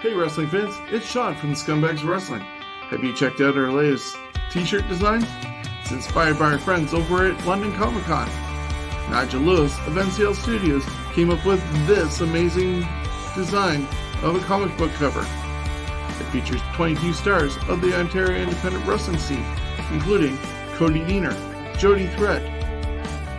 Hey wrestling fans, it's Shawn from the Scumbags Wrestling. Have you checked out our latest t-shirt design? It's inspired by our friends over at London Comic Con. Nigel Lewis of NCL Studios came up with this amazing design of a comic book cover. It features 22 stars of the Ontario independent wrestling scene, including Cody Deaner, Jody Threat,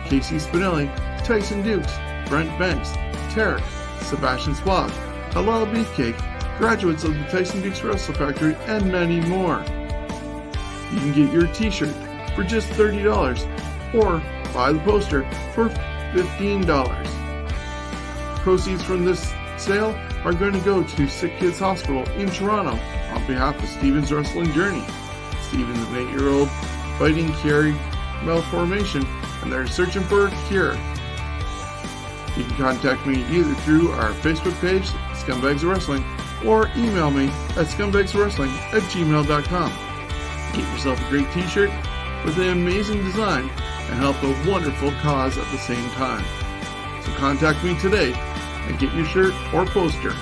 Casey Spinelli, Tyson Dukes, Brent Banks, Tarek, Sebastian Suave, Halal Beefcake, graduates of the Tyson Dukes Wrestle Factory, and many more. You can get your t-shirt for just $30 or buy the poster for $15. Proceeds from this sale are going to go to Sick Kids Hospital in Toronto on behalf of Steven's Wrestling Journey. Steven's an 8-year-old fighting Chiari malformation, and they're searching for a cure. You can contact me either through our Facebook page, Scumbags Wrestling, or email me at scumbagswrestling@gmail.com. Get yourself a great t-shirt with an amazing design and help a wonderful cause at the same time. So contact me today and get your shirt or poster.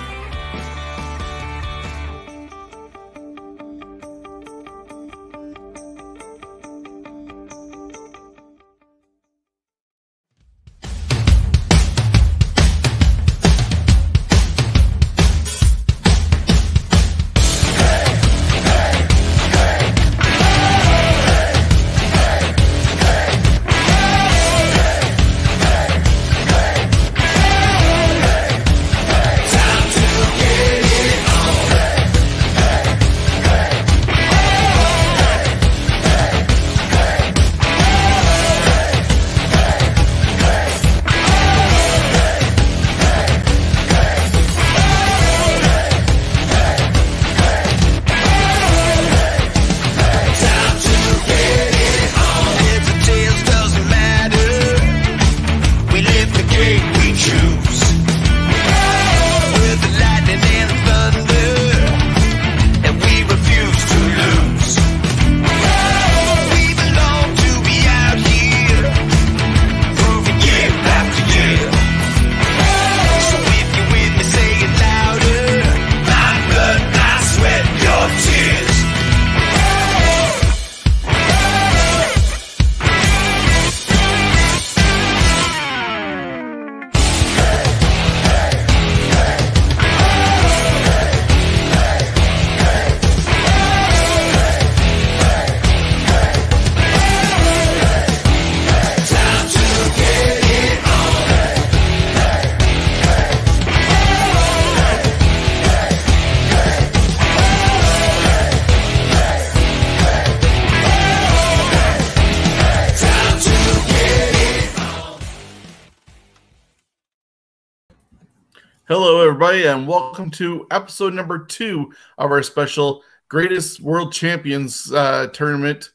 Hello, everybody, and welcome to episode number 2 of our special Greatest World Champions tournament.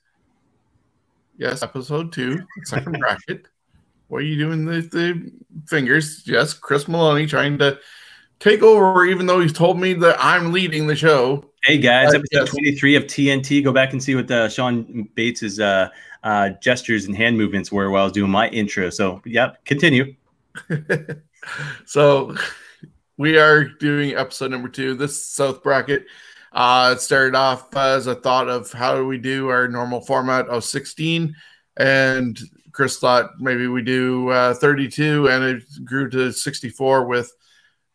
Yes, episode 2, second bracket. What are you doing with the fingers? Yes, Chris Maloney trying to take over, even though he's told me that I'm leading the show. Hey, guys, episode 23 of TNT. Go back and see what Shawn Bates' gestures and hand movements were while I was doing my intro. So, yeah, continue. So... we are doing episode number 2, this South bracket. It started off as a thought of how do we do our normal format of 16, and Chris thought maybe we do 32, and it grew to 64 with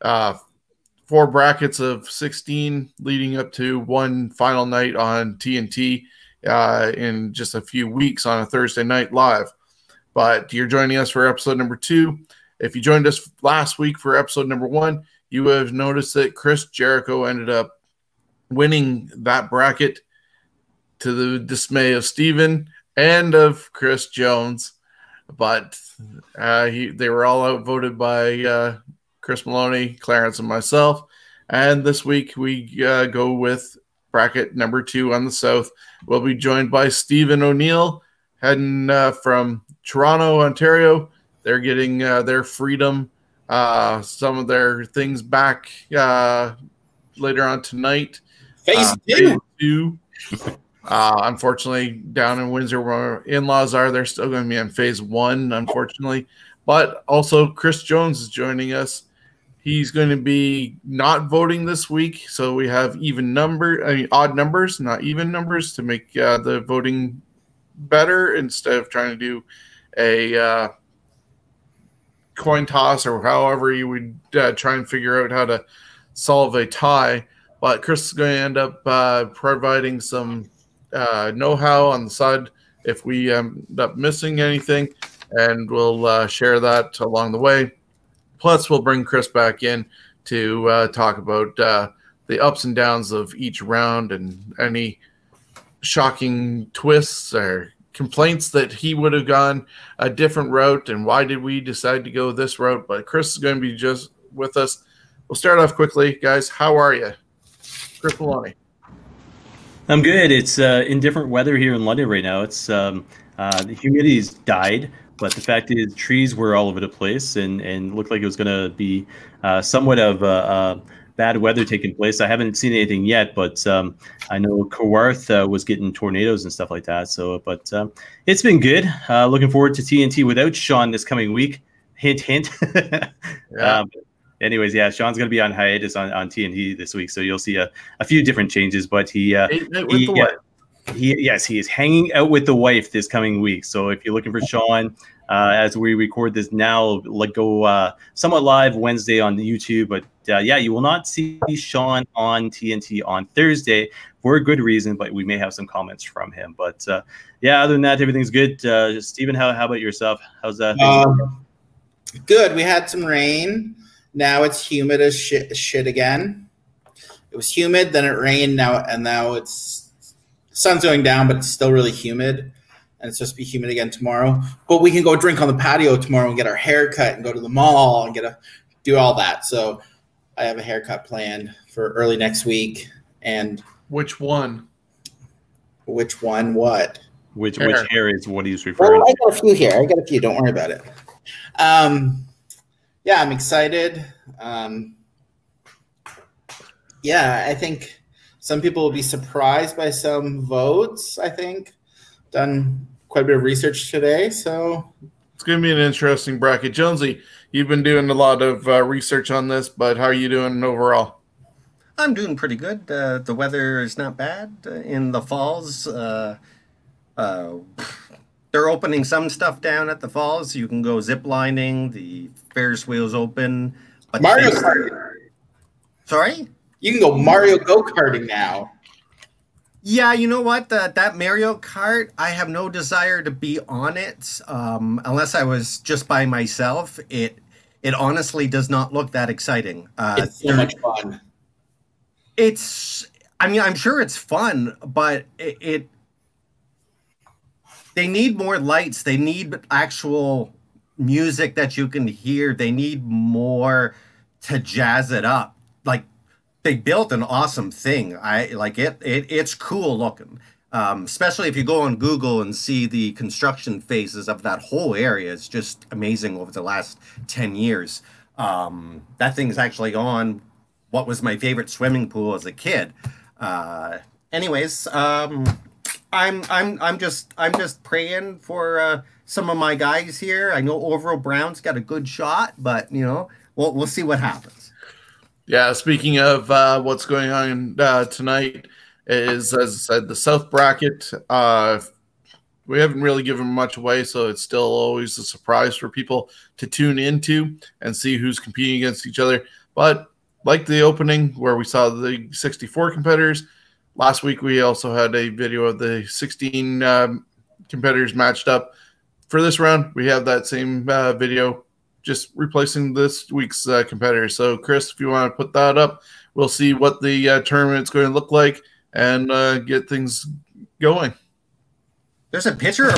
4 brackets of 16 leading up to one final night on TNT in just a few weeks on a Thursday night live. But you're joining us for episode number 2. If you joined us last week for episode number 1, you have noticed that Chris Jericho ended up winning that bracket to the dismay of Steven and of Chris Jones. But they were all outvoted by Chris Maloney, Clarence, and myself. And this week we go with bracket number 2 on the South. We'll be joined by Stephen O'Neill, heading from Toronto, Ontario. They're getting their freedom, some of their things back later on tonight. Phase 2. Unfortunately, down in Windsor where in-laws are, they're still going to be on phase 1, unfortunately. But also Chris Jones is joining us. He's going to be not voting this week, so we have odd numbers, not even numbers, to make the voting better instead of trying to do a coin toss or however you would try and figure out how to solve a tie. But Chris is going to end up providing some know-how on the side if we end up missing anything, and we'll share that along the way. Plus, we'll bring Chris back in to talk about the ups and downs of each round and any shocking twists or complaints that he would have gone a different route and why did we decide to go this route. But Chris is going to be just with us. We'll start off quickly. Guys, how are you? Chris Maloney. I'm good. It's indifferent weather here in London right now. It's the humidity's died. But the fact is, trees were all over the place and looked like it was going to be somewhat of bad weather taking place. I haven't seen anything yet, but I know Kawarth was getting tornadoes and stuff like that. So, but it's been good. Looking forward to TNT without Shawn this coming week. Hint, hint. Yeah. Anyways, yeah, Shawn's going to be on hiatus on TNT this week, so you'll see a few different changes. But he is hanging out with the wife this coming week. So if you're looking for Shawn, as we record this now, go somewhat live Wednesday on YouTube. But yeah, you will not see Shawn on TNT on Thursday for a good reason, but we may have some comments from him. But yeah, other than that, everything's good. Steven, how about yourself? How's that? Good. We had some rain. Now it's humid as shit again. It was humid, then it rained. Now it's sun's going down, but it's still really humid, and it's supposed to be humid again tomorrow. But we can go drink on the patio tomorrow and get our hair cut and go to the mall and do all that. So I have a haircut planned for early next week. And which one? Which one? What? Which hair is what he's referring to? I got a few here. I got a few. Don't worry about it. Yeah, I'm excited. Yeah, I think some people will be surprised by some votes, I think. Done quite a bit of research today, so. It's going to be an interesting bracket. Jonesy, you've been doing a lot of research on this, but how are you doing overall? I'm doing pretty good. The weather is not bad in the falls. They're opening some stuff down at the falls. You can go zip lining. The Ferris wheel's open. But Mario Kart. Sorry? You can go Mario go-karting now. Yeah, you know what? That Mario Kart, I have no desire to be on it unless I was just by myself. It honestly does not look that exciting. It's so much fun. I mean, I'm sure it's fun, but they need more lights. They need actual music that you can hear. They need more to jazz it up. Like, they built an awesome thing. I like it. It's cool looking, especially if you go on Google and see the construction phases of that whole area. It's just amazing over the last 10 years. That thing's actually on what was my favorite swimming pool as a kid. Anyways, I'm just praying for some of my guys here. I know Orville Brown's got a good shot, but you know, we'll see what happens. Yeah, speaking of what's going on tonight is, as I said, the South bracket. We haven't really given much away, so it's still always a surprise for people to tune into and see who's competing against each other. But like the opening where we saw the 64 competitors, last week we also had a video of the 16 competitors matched up. For this round, we have that same video, just replacing this week's competitors. So, Chris, if you want to put that up, we'll see what the tournament's going to look like and get things going. There's a picture.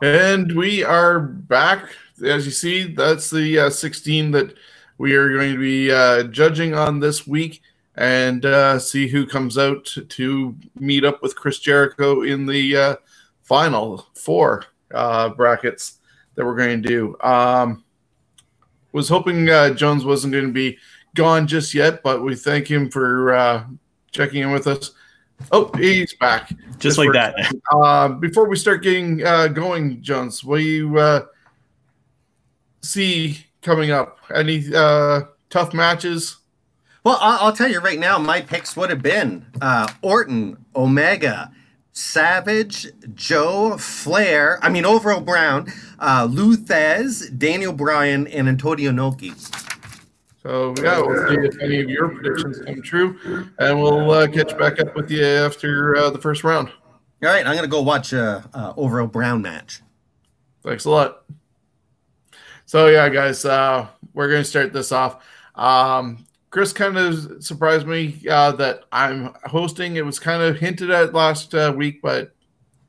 And we are back. As you see, that's the 16 that we are going to be judging on this week, and see who comes out to meet up with Chris Jericho in the final 4 brackets that we're going to do. Was hoping Jones wasn't going to be gone just yet, but we thank him for checking in with us. Oh, he's back. Just like that. Before we start getting going, Jones, what do you see coming up? Any tough matches? Well, I'll tell you right now, my picks would have been Orton, Omega, Savage, Joe, Flair, Overall Brown, Lou Thez, Daniel Bryan, and Antonio Inoki. So, yeah, we'll see if any of your predictions come true, and we'll catch back up with you after the first round. All right, I'm going to go watch a Overall Brown match. Thanks a lot. So, yeah, guys, we're going to start this off. Chris kind of surprised me that I'm hosting. It was kind of hinted at last week, but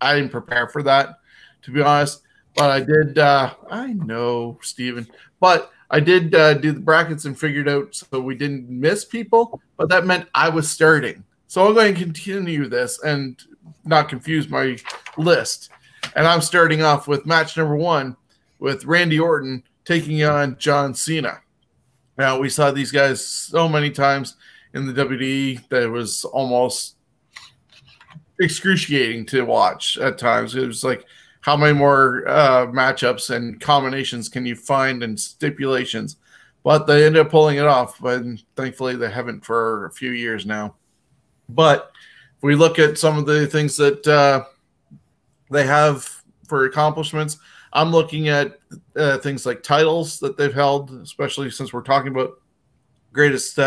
I didn't prepare for that, to be honest. But I did, I know, Steven, but I did do the brackets and figured out so we didn't miss people, but that meant I was starting. So I'm going to continue this and not confuse my list. And I'm starting off with match number 1 with Randy Orton taking on John Cena. Now, we saw these guys so many times in the WWE that it was almost excruciating to watch at times. It was like, how many more matchups and combinations can you find and stipulations? But they ended up pulling it off, and thankfully they haven't for a few years now. But if we look at some of the things that they have for accomplishments, I'm looking at things like titles that they've held, especially since we're talking about greatest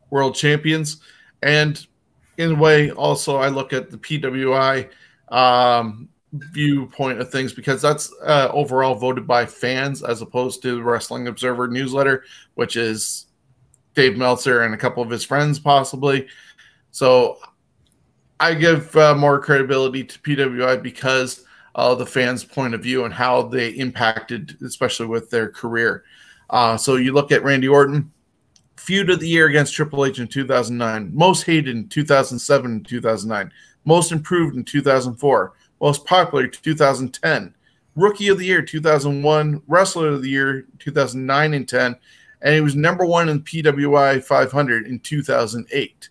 world champions. And in a way, also, I look at the PWI viewpoint of things, because that's overall voted by fans as opposed to the Wrestling Observer newsletter, which is Dave Meltzer and a couple of his friends possibly. So I give more credibility to PWI because of the fans' point of view and how they impacted, especially with their career. So you look at Randy Orton, feud of the year against Triple H in 2009, most hated in 2007 and 2009, most improved in 2004, most popular 2010, rookie of the year 2001, wrestler of the year 2009 and 10, and he was number 1 in PWI 500 in 2008.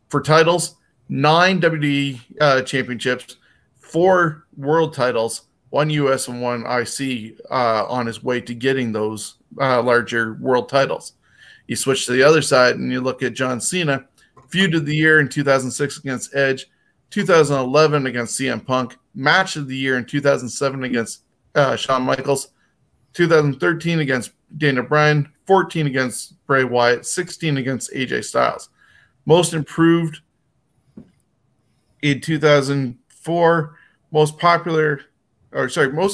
For titles, 9 WWE championships, 4 world titles, 1 US and 1 IC on his way to getting those larger world titles. You switch to the other side and you look at John Cena, feud of the year in 2006 against Edge, 2011 against CM Punk, match of the year in 2007 against Shawn Michaels, 2013 against Daniel Bryan, 14 against Bray Wyatt, 16 against AJ Styles. Most improved in 2004, most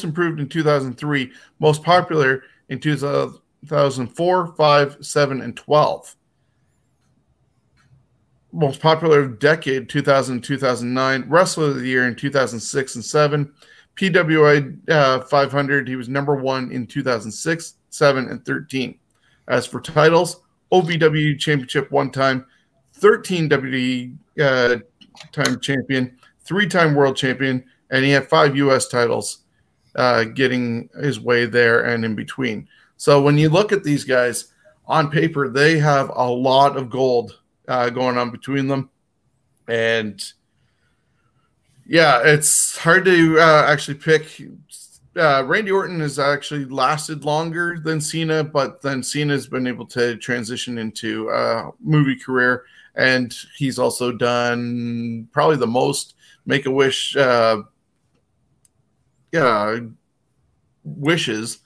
improved in 2003, most popular in 2004, 5, 7, and 12. Most popular of decade, 2000, 2009. Wrestler of the year in 2006 and 7. PWI 500, he was number 1 in 2006, 7, and 13. As for titles, OVW Championship 1 time, 13 WWE time champion, 3-time world champion, and he had 5 U.S. titles getting his way there and in between. So when you look at these guys on paper, they have a lot of gold going on between them. And yeah, it's hard to actually pick. Randy Orton has actually lasted longer than Cena, but then Cena's been able to transition into a movie career, and he's also done probably the most Make-A-Wish wishes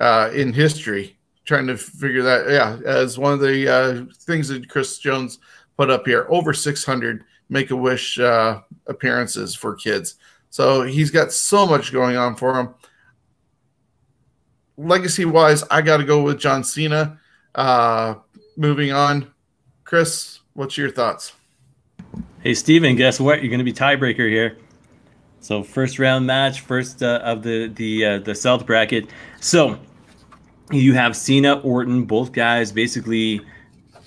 in history. Trying to figure that, as one of the things that Chris Jones put up here, over 600 Make-A-Wish appearances for kids. So he's got so much going on for him. Legacy-wise, I got to go with John Cena. Moving on. Chris, what's your thoughts? Hey, Steven, guess what? You're going to be tiebreaker here. So first round match, first of the South bracket. So you have Cena, Orton, both guys basically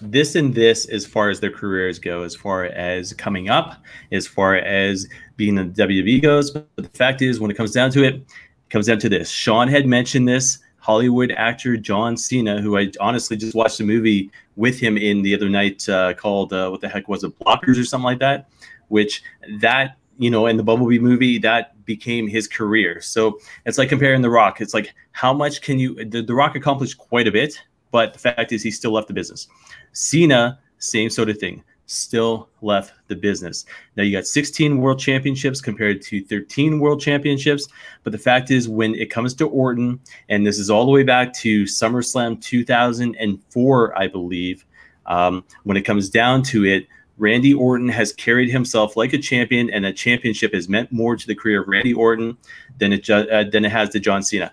this and this as far as their careers go, as far as coming up, as far as being in the WWE goes. But the fact is, when it comes down to it, it comes down to this. Shawn had mentioned this. Hollywood actor John Cena, who I honestly just watched a movie with him in the other night called, what the heck was it, Blockers or something like that, which that, you know, in the Bumblebee movie, that became his career. So it's like comparing The Rock. It's like, how much can you, the Rock accomplished quite a bit, but the fact is he still left the business. Cena, same sort of thing, still left the business. Now you got 16 world championships compared to 13 world championships. But the fact is, when it comes to Orton, and this is all the way back to SummerSlam 2004, I believe, when it comes down to it, Randy Orton has carried himself like a champion, and that championship has meant more to the career of Randy Orton than it has to John Cena.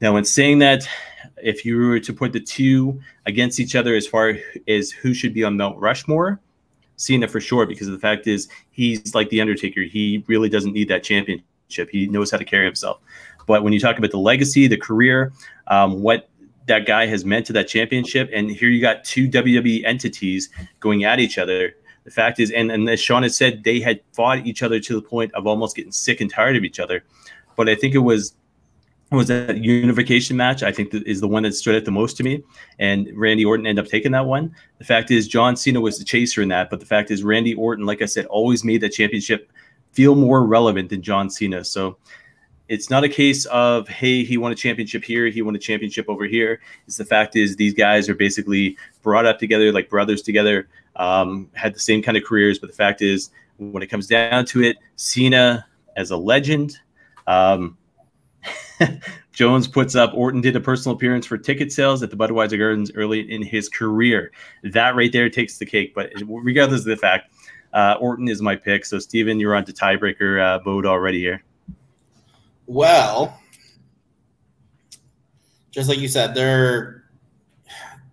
Now, in saying that, if you were to put the two against each other as far as who should be on Mount Rushmore, Cena for sure, because the fact is he's like the Undertaker. He really doesn't need that championship. He knows how to carry himself. But when you talk about the legacy, the career, what that guy has meant to that championship, and here you got two WWE entities going at each other. The fact is, and as Shawn has said, they had fought each other to the point of almost getting sick and tired of each other. But I think it was that unification match, I think, is the one that stood out the most to me. And Randy Orton ended up taking that one. The fact is, John Cena was the chaser in that. But the fact is, Randy Orton, like I said, always made that championship feel more relevant than John Cena. So it's not a case of, hey, he won a championship here, he won a championship over here. It's the fact is, these guys are basically brought up together like brothers together, had the same kind of careers. But the fact is, when it comes down to it, Cena as a legend, Jones puts up, Orton did a personal appearance for ticket sales at the Budweiser Gardens early in his career. That right there takes the cake. But regardless of the fact, Orton is my pick. So, Steven, you're on to tiebreaker mode already here. Well, just like you said, they're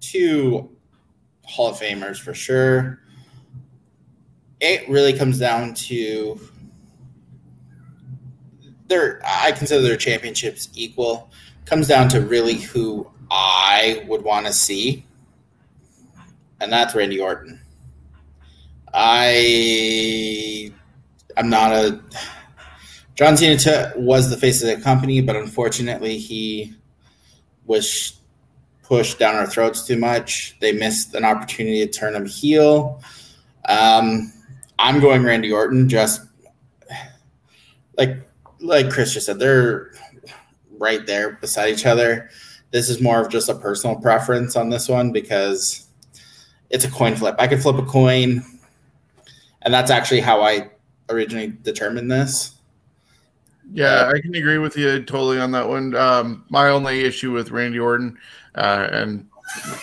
two Hall of Famers for sure. It really comes down to I consider their championships equal. Comes down to really who I would want to see, and that's Randy Orton. I'm not a John Cena was the face of the company, but unfortunately he was pushed down our throats too much. They missed an opportunity to turn him heel. I'm going Randy Orton, just like Chris just said, they're right there beside each other. This is more of just a personal preference on this one because it's a coin flip. I could flip a coin, and that's actually how I originally determined this. Yeah, I can agree with you totally on that one. My only issue with Randy Orton, and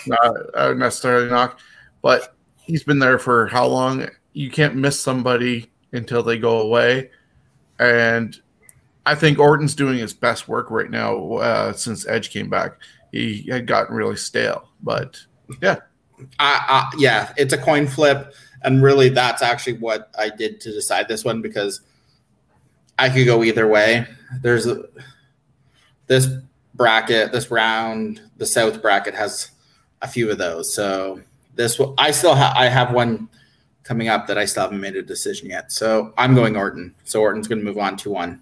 not necessarily knock, but he's been there for how long? You can't miss somebody until they go away. And I think Orton's doing his best work right now since Edge came back. He had gotten really stale, but yeah. Yeah, it's a coin flip, and really that's actually what I did to decide this one because I could go either way. There's this bracket, this round, the South bracket has a few of those. So I have one coming up that I still haven't made a decision yet. So I'm going Orton. So Orton's going to move on 2-1.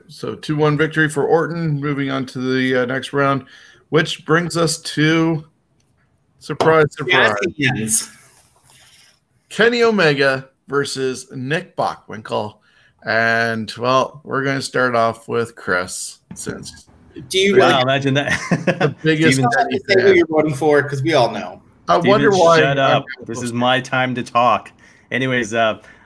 So 2-1 victory for Orton. Moving on to the next round, which brings us to surprise. Yes. Kenny Omega versus Nick Bockwinkel. And, well, we're going to start off with Chris. Since imagine that. The biggest say who you're voting for because we all know. I wonder why. Shut up. This is my time to talk. Anyways,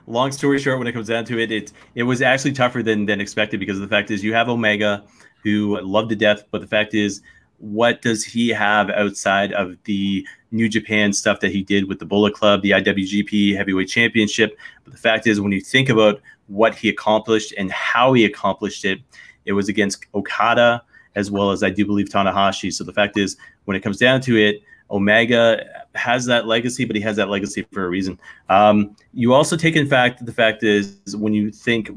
long story short, when it comes down to it, it was actually tougher than expected because the fact is you have Omega, who loved to death, but the fact is, what does he have outside of the New Japan stuff that he did with the Bullet Club, the IWGP Heavyweight Championship? But the fact is, when you think about what he accomplished and how he accomplished it, it was against Okada as well as I do believe Tanahashi. So the fact is, when it comes down to it, Omega has that legacy, but he has that legacy for a reason. You also take in fact, the fact is when you get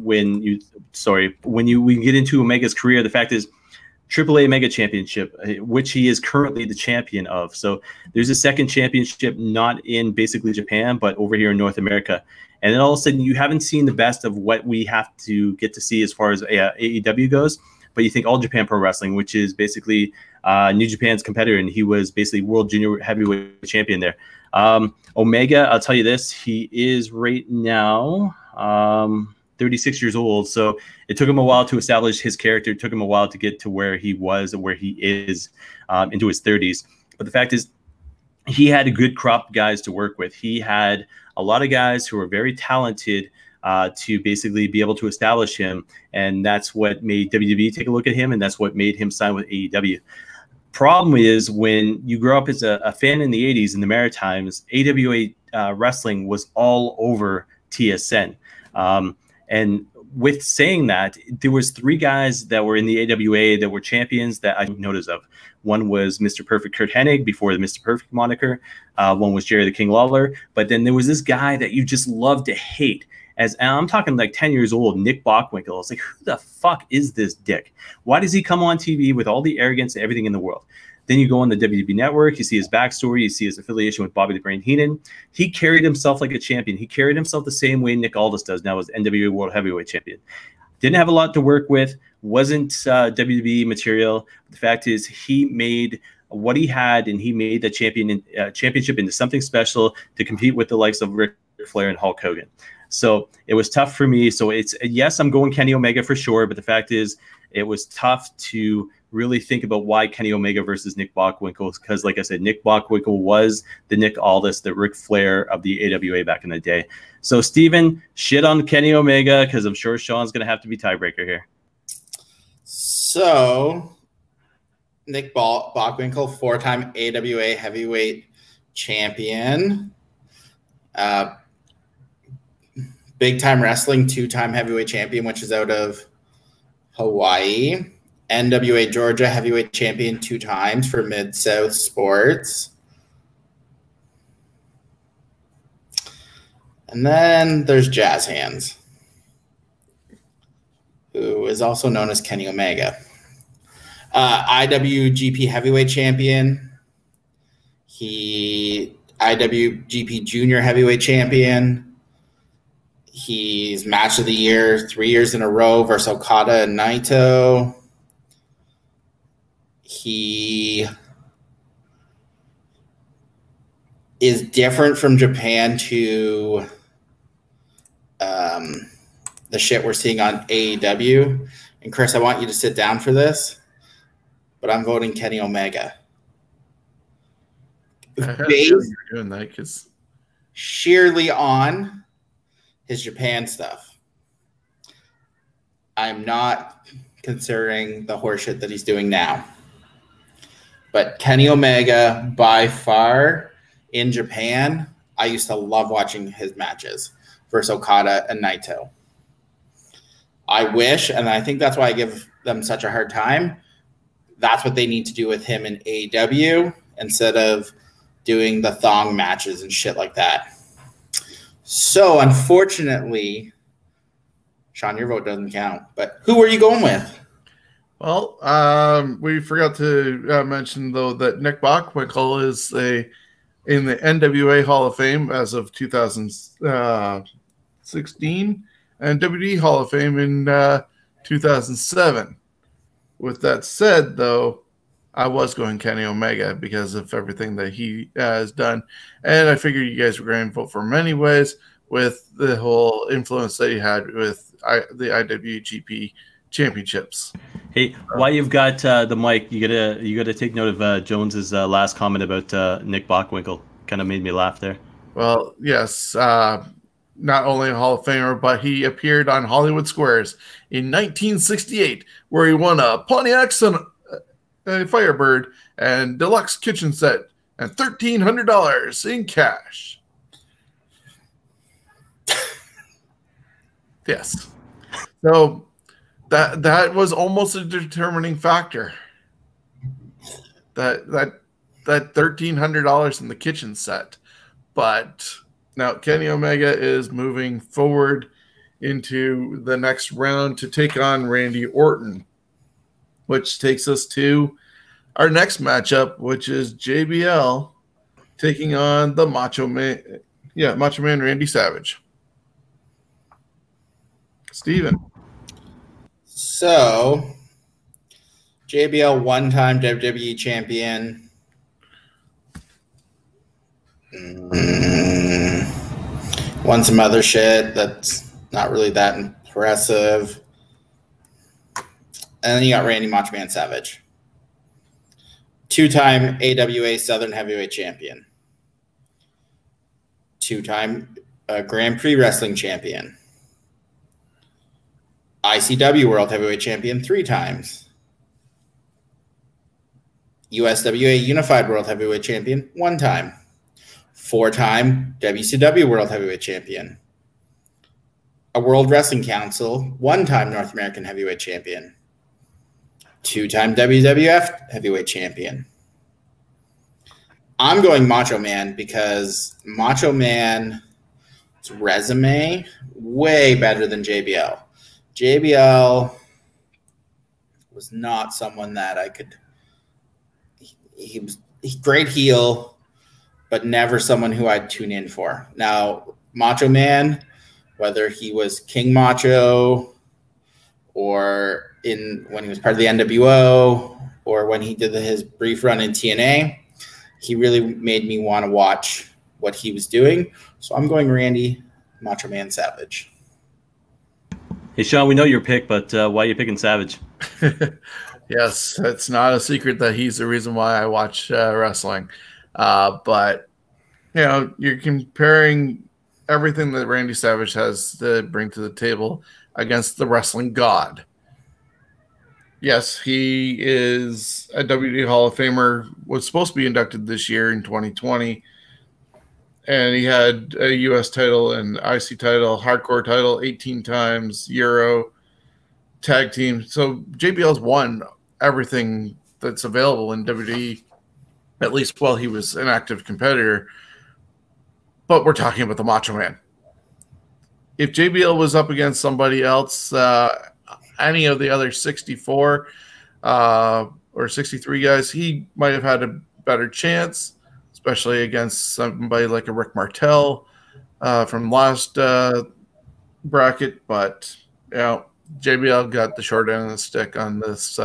into Omega's career, the fact is AAA Mega Championship, which he is currently the champion of. So there's a second championship, not in basically Japan, but over here in North America. And then all of a sudden, you haven't seen the best of what we have to get to see as far as AEW goes. But you think All Japan Pro Wrestling, which is basically New Japan's competitor, and he was basically World Junior Heavyweight Champion there. Omega, I'll tell you this, he is right now 36 years old. So it took him a while to establish his character. It took him a while to get to where he was and where he is into his 30s. But the fact is, he had a good crop of guys to work with. He had a lot of guys who were very talented to basically be able to establish him. And that's what made WWE take a look at him, and that's what made him sign with AEW. Problem is, when you grow up as a fan in the 80s in the Maritimes, AWA wrestling was all over TSN. And with saying that, there was 3 guys that were in the AWA that were champions that I took notice of. One was Mr. Perfect Kurt Hennig before the Mr. Perfect moniker. One was Jerry the King Lawler. But then there was this guy that you just love to hate. And I'm talking like 10 years old, Nick Bockwinkel. I was like, who the fuck is this dick? Why does he come on TV with all the arrogance and everything in the world? Then you go on the WWE Network, you see his backstory, you see his affiliation with Bobby the Brain Heenan. He carried himself like a champion. He carried himself the same way Nick Aldis does now as NWA World Heavyweight Champion. Didn't have a lot to work with, wasn't WWE material. The fact is, he made what he had, and he made the championship into something special to compete with the likes of Ric Flair and Hulk Hogan. So it was tough for me. So yes, I'm going Kenny Omega for sure, but the fact is, it was tough to really think about why Kenny Omega versus Nick Bockwinkel, because like I said, Nick Bockwinkel was the Nick Aldis, the Ric Flair of the AWA back in the day. So Steven, shit on Kenny Omega, because I'm sure Shawn's going to have to be tiebreaker here. So Nick Bockwinkel, 4-time AWA heavyweight champion, big time wrestling, 2-time heavyweight champion, which is out of Hawaii. NWA Georgia heavyweight champion 2 times for Mid-South Sports. And then there's Jazz Hands, who is also known as Kenny Omega. IWGP heavyweight champion. He IWGP junior heavyweight champion. He's match of the year 3 years in a row versus Okada and Naito. He is different from Japan to the shit we're seeing on AEW. And Chris, I want you to sit down for this, but I'm voting Kenny Omega. Based doing that because sheerly on his Japan stuff. I'm not considering the horseshit that he's doing now. But Kenny Omega, by far, in Japan, I used to love watching his matches versus Okada and Naito. I wish, and I think that's why I give them such a hard time, that's what they need to do with him in AEW instead of doing the thong matches and shit like that. So, unfortunately, Shawn, your vote doesn't count. But who are you going with? Well, we forgot to mention, though, that Nick Bockwinkel is in the NWA Hall of Fame as of 2016 and WWE Hall of Fame in 2007. With that said, though, I was going Kenny Omega because of everything that he has done. And I figured you guys were going to vote for him anyways with the whole influence that he had with the IWGP championships. Hey, while you've got the mic, you gotta take note of Jones's last comment about Nick Bockwinkel. Kind of made me laugh there. Well, yes, not only a Hall of Famer, but he appeared on Hollywood Squares in 1968, where he won a Pontiac Firebird and deluxe kitchen set and $1,300 in cash. Yes, so. That was almost a determining factor. That that $1,300 in the kitchen set. But now Kenny Omega is moving forward into the next round to take on Randy Orton, which takes us to our next matchup, which is JBL taking on the Macho Man. Yeah, Macho Man Randy Savage. Steven. So, JBL one-time WWE champion. Won some other shit that's not really that impressive. And then you got Randy Macho Man Savage. Two-time AWA Southern Heavyweight Champion. Two-time Grand Prix Wrestling Champion. ICW World Heavyweight Champion 3 times. USWA Unified World Heavyweight Champion 1 time. 4-time WCW World Heavyweight Champion. A World Wrestling Council 1-time North American Heavyweight Champion. 2-time WWF Heavyweight Champion. I'm going Macho Man because Macho Man's resume way better than JBL. JBL was not someone that I could. He was great heel, but never someone who I'd tune in for. Now, Macho Man, whether he was King Macho or when he was part of the NWO or when he did his brief run in TNA, he really made me want to watch what he was doing. So I'm going Randy Macho Man Savage. Hey, Shawn, we know your pick, but why are you picking Savage? Yes, it's not a secret that he's the reason why I watch wrestling. But, you know, you're comparing everything that Randy Savage has to bring to the table against the wrestling god. Yes, he is a WWE Hall of Famer, was supposed to be inducted this year in 2020. And he had a U.S. title and IC title, hardcore title 18 times, Euro, tag team. So JBL's won everything that's available in WWE, at least while he was an active competitor. But we're talking about the Macho Man. If JBL was up against somebody else, any of the other 64 or 63 guys, he might have had a better chance, especially against somebody like a Rick Martel from last bracket. But, you know, JBL got the short end of the stick on this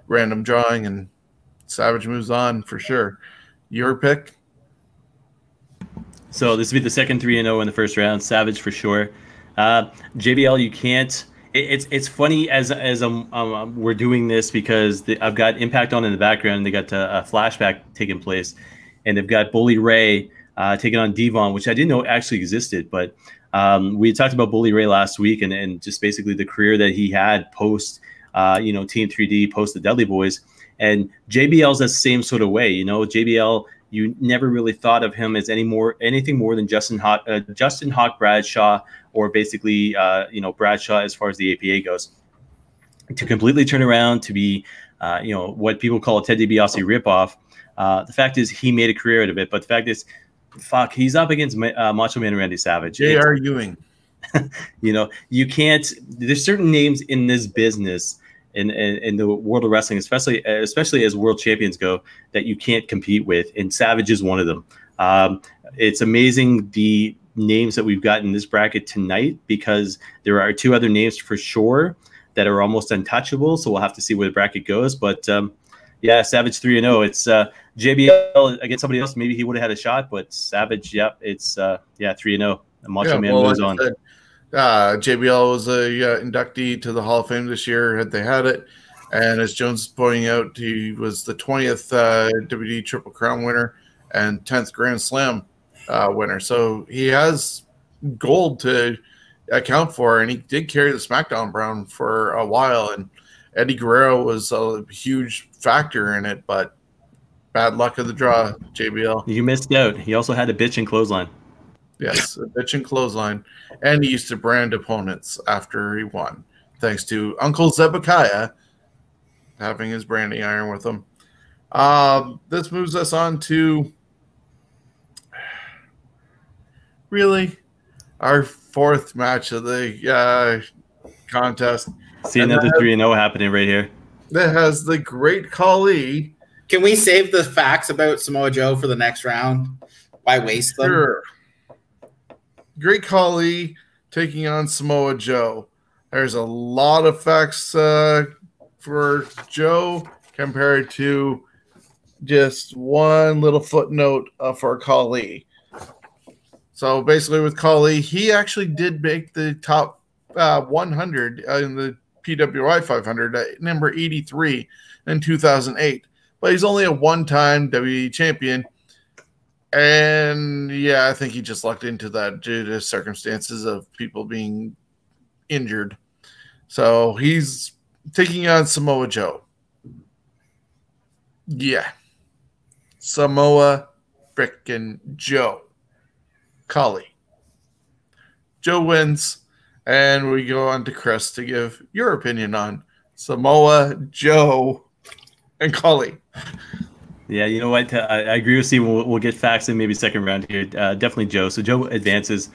random drawing, and Savage moves on for sure. Your pick? So this would be the second 3-0 in the first round. Savage for sure. JBL, you can't. It's funny as we're doing this because I've got Impact on in the background. And they got a flashback taking place, and they've got Bully Ray taking on Devon, which I didn't know actually existed. But we talked about Bully Ray last week, and just basically the career that he had post, Team 3D, post the Dudley Boys, and JBL's that same sort of way. You know, JBL, you never really thought of him as anything more than Justin Hawk Bradshaw, or basically Bradshaw as far as the APA goes. To completely turn around to be what people call a Ted DiBiase ripoff. The fact is he made a career out of it, but the fact is, he's up against Macho Man Randy Savage. J.R. Ewing. You can't. There's certain names in this business, in the world of wrestling, especially as world champions go, that you can't compete with, and Savage is one of them. It's amazing the names that we've got in this bracket tonight, because there are 2 other names for sure that are almost untouchable. So we'll have to see where the bracket goes. But yeah, Savage 3-0. It's JBL against somebody else. Maybe he would have had a shot, but Savage, it's 3-0. Macho Man moves on. JBL was a inductee to the Hall of Fame this year, had they had it. And as Jones is pointing out, he was the 20th WWE Triple Crown winner and 10th Grand Slam winner. So he has gold to account for, and he did carry the SmackDown brand for a while. And Eddie Guerrero was a huge factor in it, but bad luck of the draw, JBL. You missed out. He also had a bitch and clothesline. Yes, a bitch and clothesline. And he used to brand opponents after he won, thanks to Uncle Zebekiah having his branding iron with him. This moves us on to really our fourth match of the contest. See another 3-0 happening right here. That has the Great Khali. Can we save the facts about Samoa Joe for the next round? Why waste them? Sure. Great Khali taking on Samoa Joe. There's a lot of facts for Joe compared to just one little footnote for Khali. So basically with Khali, he actually did make the top 100 in the PWI 500 at number 83 in 2008. But he's only a one-time WWE champion. And yeah, I think he just lucked into that due to circumstances of people being injured. So he's taking on Samoa Joe. Yeah. Samoa frickin' Joe. Khali. Joe wins, and we go on to Chris to give your opinion on Samoa Joe and Khali. Yeah, you know what? I agree with Steve. We'll get facts in maybe second round here. Definitely Joe. So Joe advances.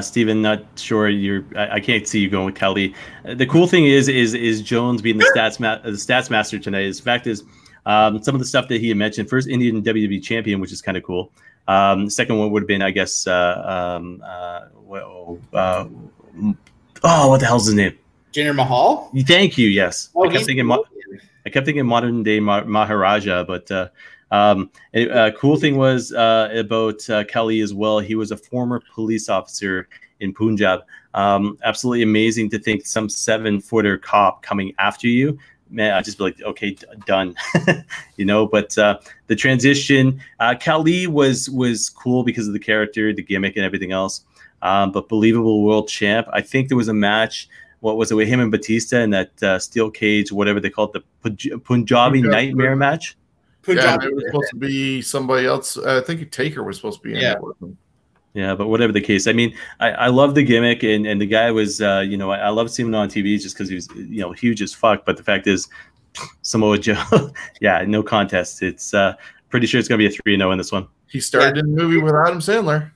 Steven, not sure I can't see you going with Khali. The cool thing is Jones being the stats master tonight. The fact is, some of the stuff that he had mentioned. First, Indian WWE champion, which is kind of cool. Second one would have been, I guess, what the hell's his name? Jinder Mahal? Thank you. Yes. Oh, I kept thinking modern day Maharaja, but a cool thing was about Khali as well. He was a former police officer in Punjab. Absolutely amazing to think some 7-footer cop coming after you. Man, I just be like, okay, done, you know. But the transition, Khali was cool because of the character, the gimmick, and everything else. But believable world champ. I think there was a match. What was it with him and Batista in that steel cage, whatever they call it, the Punjabi Nightmare match? Yeah, it was supposed to be somebody else. I think Taker was supposed to be in there with him. Yeah, but whatever the case, I mean, I love the gimmick, and the guy was, you know, I love seeing him on TV just because he was, you know, huge as fuck. But the fact is, Samoa Joe, yeah, no contest. It's pretty sure it's gonna be a 3-0 in this one. He started in the movie with Adam Sandler.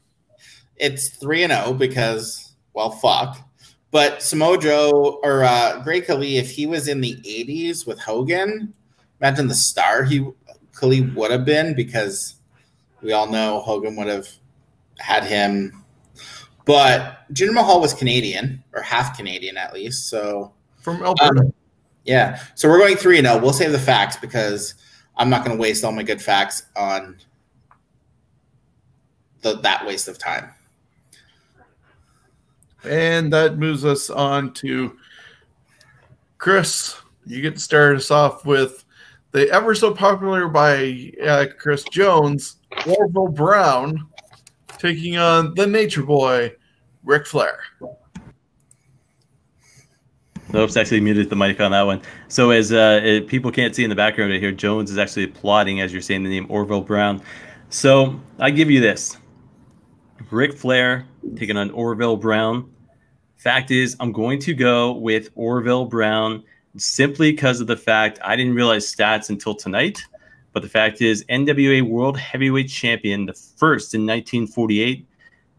It's 3-0 because, well, fuck. But Samoa Joe or Great Khali, if he was in the 80s with Hogan, imagine the star Khali would have been, because we all know Hogan would have had him. But Jinder Mahal was Canadian, or half Canadian at least. So from Alberta. Yeah. So we're going 3-0. We'll save the facts because I'm not going to waste all my good facts on that waste of time. And that moves us on to Chris. You get to start us off with the ever so popular by Chris Jones, Orville Brown, taking on the Nature Boy, Ric Flair. Oops, actually muted the mic on that one. So as people can't see in the background right here, Jones is actually applauding as you're saying the name Orville Brown. So I give you this. Ric Flair taking on Orville Brown. Fact is, I'm going to go with Orville Brown simply because of the fact I didn't realize stats until tonight. But the fact is, NWA World Heavyweight Champion, the first in 1948,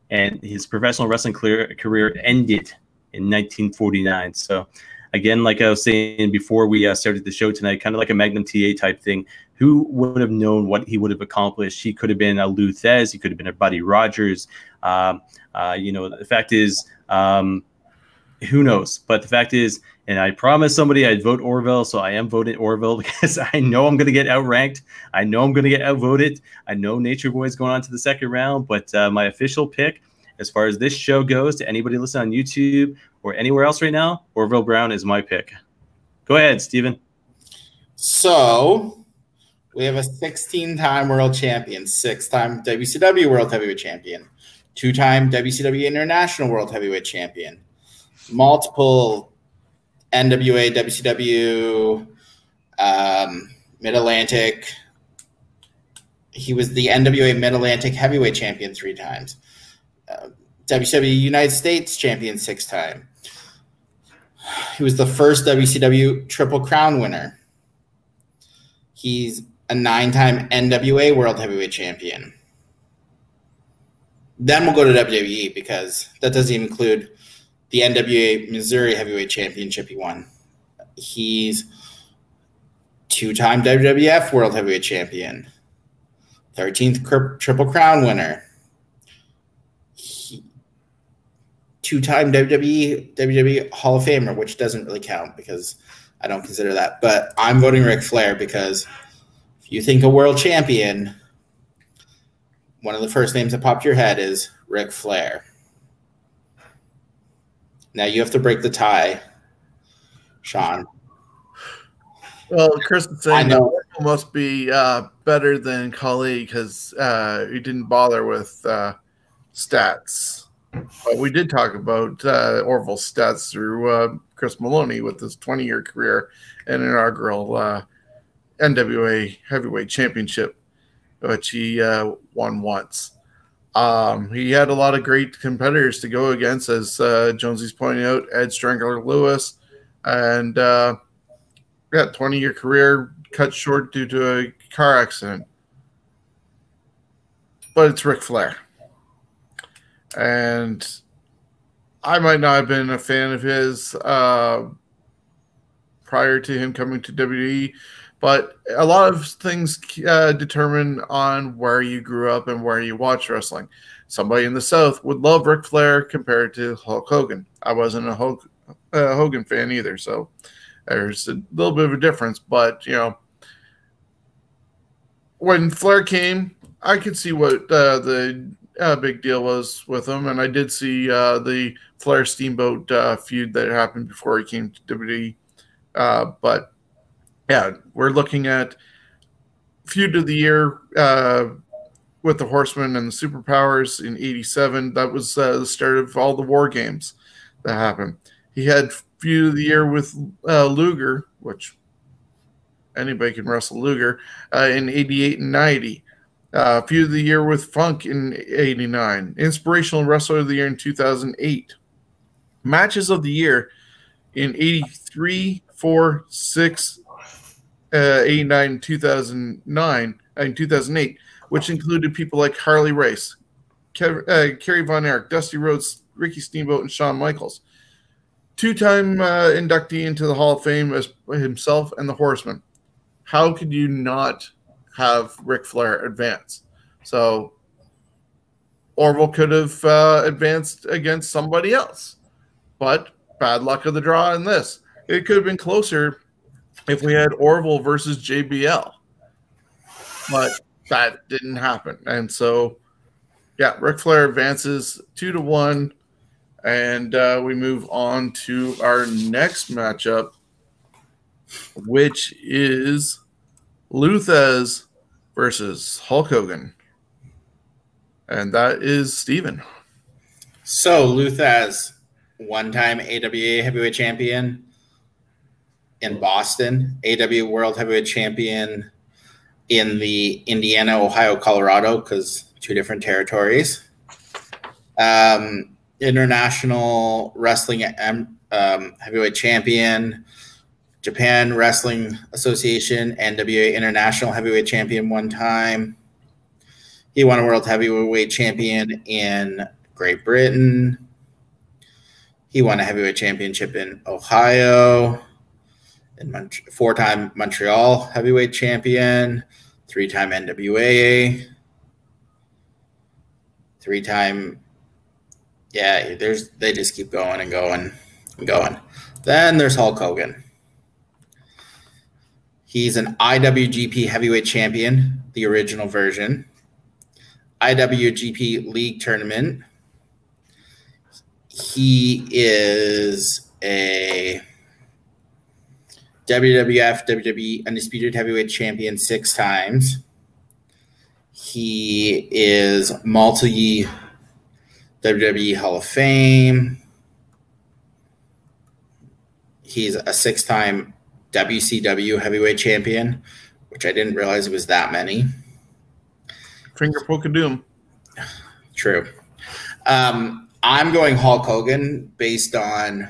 and his professional wrestling career ended in 1949. So, again, like I was saying before we started the show tonight, kind of like a Magnum TA type thing. Who would have known what he would have accomplished? He could have been a Lou Thez. He could have been a Buddy Rogers. You know, the fact is, who knows? But the fact is, and I promised somebody I'd vote Orville, so I am voting Orville because I know I'm going to get outranked. I know I'm going to get outvoted. I know Nature Boy is going on to the second round, but my official pick, as far as this show goes, to anybody listening on YouTube or anywhere else right now, Orville Brown is my pick. Go ahead, Steven. So we have a 16-time world champion, 6-time WCW World Heavyweight Champion, 2-time WCW International World Heavyweight Champion, multiple NWA, WCW, Mid-Atlantic. He was the NWA Mid-Atlantic Heavyweight Champion 3 times. WCW United States Champion 6 times. He was the first WCW Triple Crown winner. He's a 9-time NWA World Heavyweight Champion. Then we'll go to WWE because that doesn't even include the NWA Missouri Heavyweight Championship he won. He's 2-time WWF World Heavyweight Champion, 13th Triple Crown winner, 2-time WWE Hall of Famer, which doesn't really count because I don't consider that. But I'm voting Ric Flair because if you think a world champion, one of the first names that popped to your head is Ric Flair. Now you have to break the tie, Shawn. Well, Chris is saying that Oracle must be better than Khali because he didn't bother with stats. But we did talk about Orville's stats through Chris Maloney with his 20-year career and inaugural NWA Heavyweight Championship, which he won once. He had a lot of great competitors to go against, as Jonesy's pointing out, Ed Strangler Lewis, and 20-year career cut short due to a car accident. But it's Ric Flair. And I might not have been a fan of his prior to him coming to WWE, but a lot of things determine on where you grew up and where you watch wrestling. Somebody in the South would love Ric Flair compared to Hulk Hogan. I wasn't a Hogan fan either, so there's a little bit of a difference. But, you know, when Flair came, I could see what the big deal was with him, and I did see the Flair Steamboat feud that happened before he came to WWE. But yeah, we're looking at feud of the year with the Horsemen and the Superpowers in '87. That was the start of all the War Games that happened. He had feud of the year with Luger, which anybody can wrestle Luger, in '88 and '90. Feud of the year with Funk in '89. Inspirational Wrestler of the Year in 2008. Matches of the year in '83, '4, '6, '89, 2009, and 2008, which included people like Harley Race, Kerry Von Erich, Dusty Rhodes, Ricky Steamboat, and Shawn Michaels. 2-time inductee into the Hall of Fame as himself and the Horsemen. How could you not have Ric Flair advance? So Orville could have advanced against somebody else, but bad luck of the draw in this. It could have been closer if we had Orville versus JBL, but that didn't happen. And so, yeah, Ric Flair advances 2-1, and we move on to our next matchup, which is Lou Thesz versus Hulk Hogan. And that is Steven. So Lou Thesz, 1-time AWA Heavyweight Champion in Boston, AW World Heavyweight Champion in the Indiana, Ohio, Colorado, because 2 different territories. International Wrestling Heavyweight Champion, Japan Wrestling Association, NWA International Heavyweight Champion 1 time. He won a World Heavyweight Champion in Great Britain. He won a Heavyweight Championship in Ohio. 4-time Montreal Heavyweight Champion. 3-time NWA. 3-time, yeah, they just keep going and going and going. Then there's Hulk Hogan. He's an IWGP Heavyweight Champion, the original version. IWGP League Tournament. He is a WWF, WWE Undisputed Heavyweight Champion 6 times. He is multi-WWE Hall of Fame. He's a 6-time WCW Heavyweight Champion, which I didn't realize it was that many. Finger poke of doom. True. I'm going Hulk Hogan based on,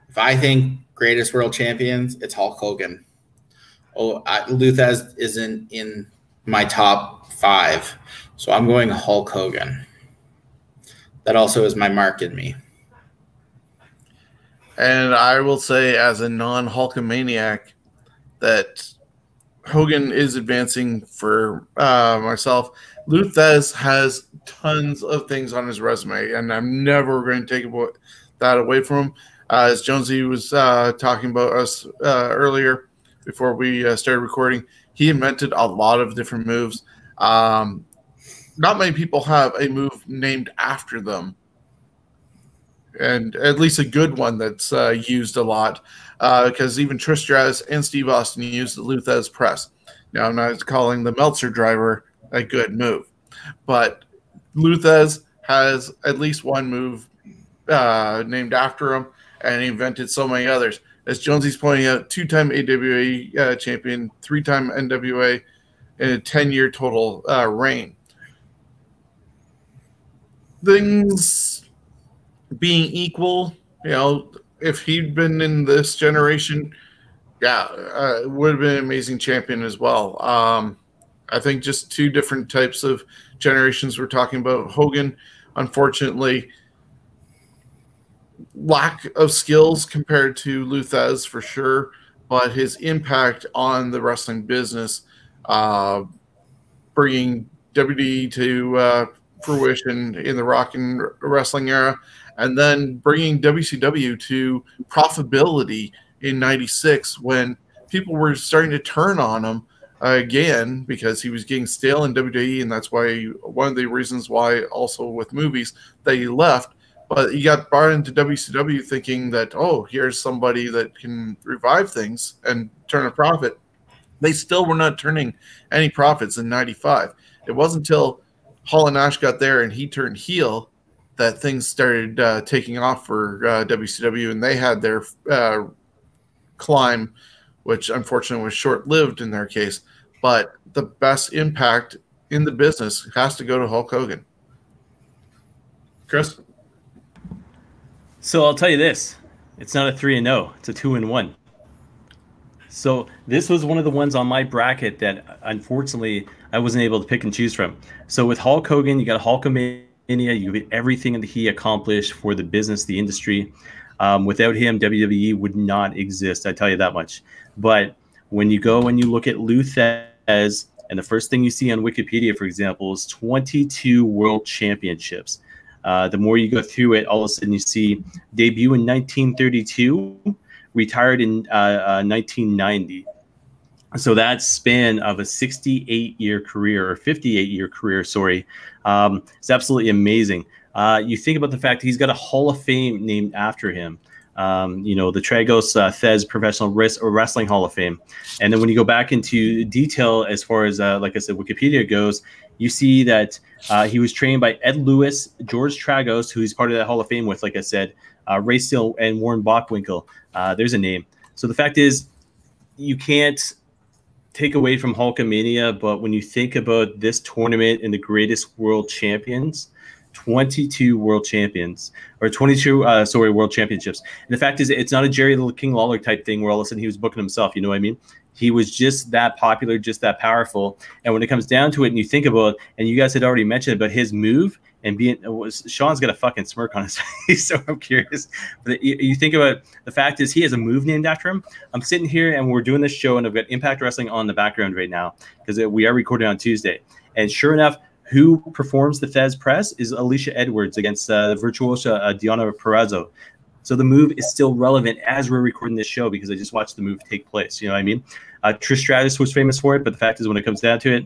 if I think greatest world champions, it's Hulk Hogan Luthez isn't in my top 5, so I'm going Hulk Hogan. That also is my mark in me. And I will say, as a non-Hulkamaniac, that Hogan is advancing for myself. Luthez has tons of things on his resume, and I'm never going to take that away from him. As Jonesy was talking about us earlier before we started recording, he invented a lot of different moves. Not many people have a move named after them, and at least a good one that's used a lot, because even Trish Stratus and Steve Austin used the Luthez press. Now, I'm not calling the Meltzer driver a good move, but Luthez has at least one move named after him, and he invented so many others. As Jonesy's pointing out, 2-time AWA champion, 3-time NWA, in a 10-year total reign. Things being equal, if he'd been in this generation, it would have been an amazing champion as well. I think just two different types of generations we're talking about. Hogan, unfortunately, lack of skills compared to Luthez for sure, but his impact on the wrestling business, bringing WWE to fruition in the rock and wrestling era, and then bringing WCW to profitability in '96 when people were starting to turn on him again because he was getting stale in WWE, and that's why one of the reasons why also with movies that he left. But he got brought into WCW thinking that, oh, here's somebody that can revive things and turn a profit. They still were not turning any profits in '95. It wasn't until Hall and Nash got there and he turned heel that things started taking off for WCW, and they had their climb, which unfortunately was short-lived in their case. But the best impact in the business has to go to Hulk Hogan. Chris? So I'll tell you this. It's not a 3-0. It's a 2-1. So this was one of the ones on my bracket that unfortunately I wasn't able to pick and choose from. So with Hulk Hogan, you got Hulkamania. You get everything that he accomplished for the business, the industry. Without him, WWE would not exist. I tell you that much. But when you go and you look at Luthez, and the first thing you see on Wikipedia, for example, is 22 world championships. The more you go through it, all of a sudden you see debut in 1932, retired in 1990. So that span of a 68-year career, or 58-year career, sorry, is absolutely amazing. You think about the fact that he's got a Hall of Fame named after him. The Tragos Thez Professional Wrestling Hall of Fame. And then when you go back into detail as far as, like I said, Wikipedia goes, you see that he was trained by Ed Lewis, George Tragos, who's part of that Hall of Fame with, like I said, Ray Steele and Warren Bockwinkel. There's a name. So the fact is, you can't take away from Hulkamania, but when you think about this tournament and the greatest world champions, 22 world champions, or 22 world championships. And the fact is, it's not a Jerry the King Lawler type thing where all of a sudden he was booking himself. You know what I mean? He was just that popular, just that powerful. And when it comes down to it, and you think about, and you guys had already mentioned about his move and being, Shawn's got a fucking smirk on his face, so I'm curious. But you think about the fact is he has a move named after him. I'm sitting here and we're doing this show, and I've got Impact Wrestling on the background right now because we are recording on Tuesday. And sure enough, who performs the Thez press is Alicia Edwards against the virtuosa Diana Perrazzo. So the move is still relevant as we're recording this show because I just watched the move take place. You know what I mean? Trish Stratus was famous for it, but the fact is when it comes down to it,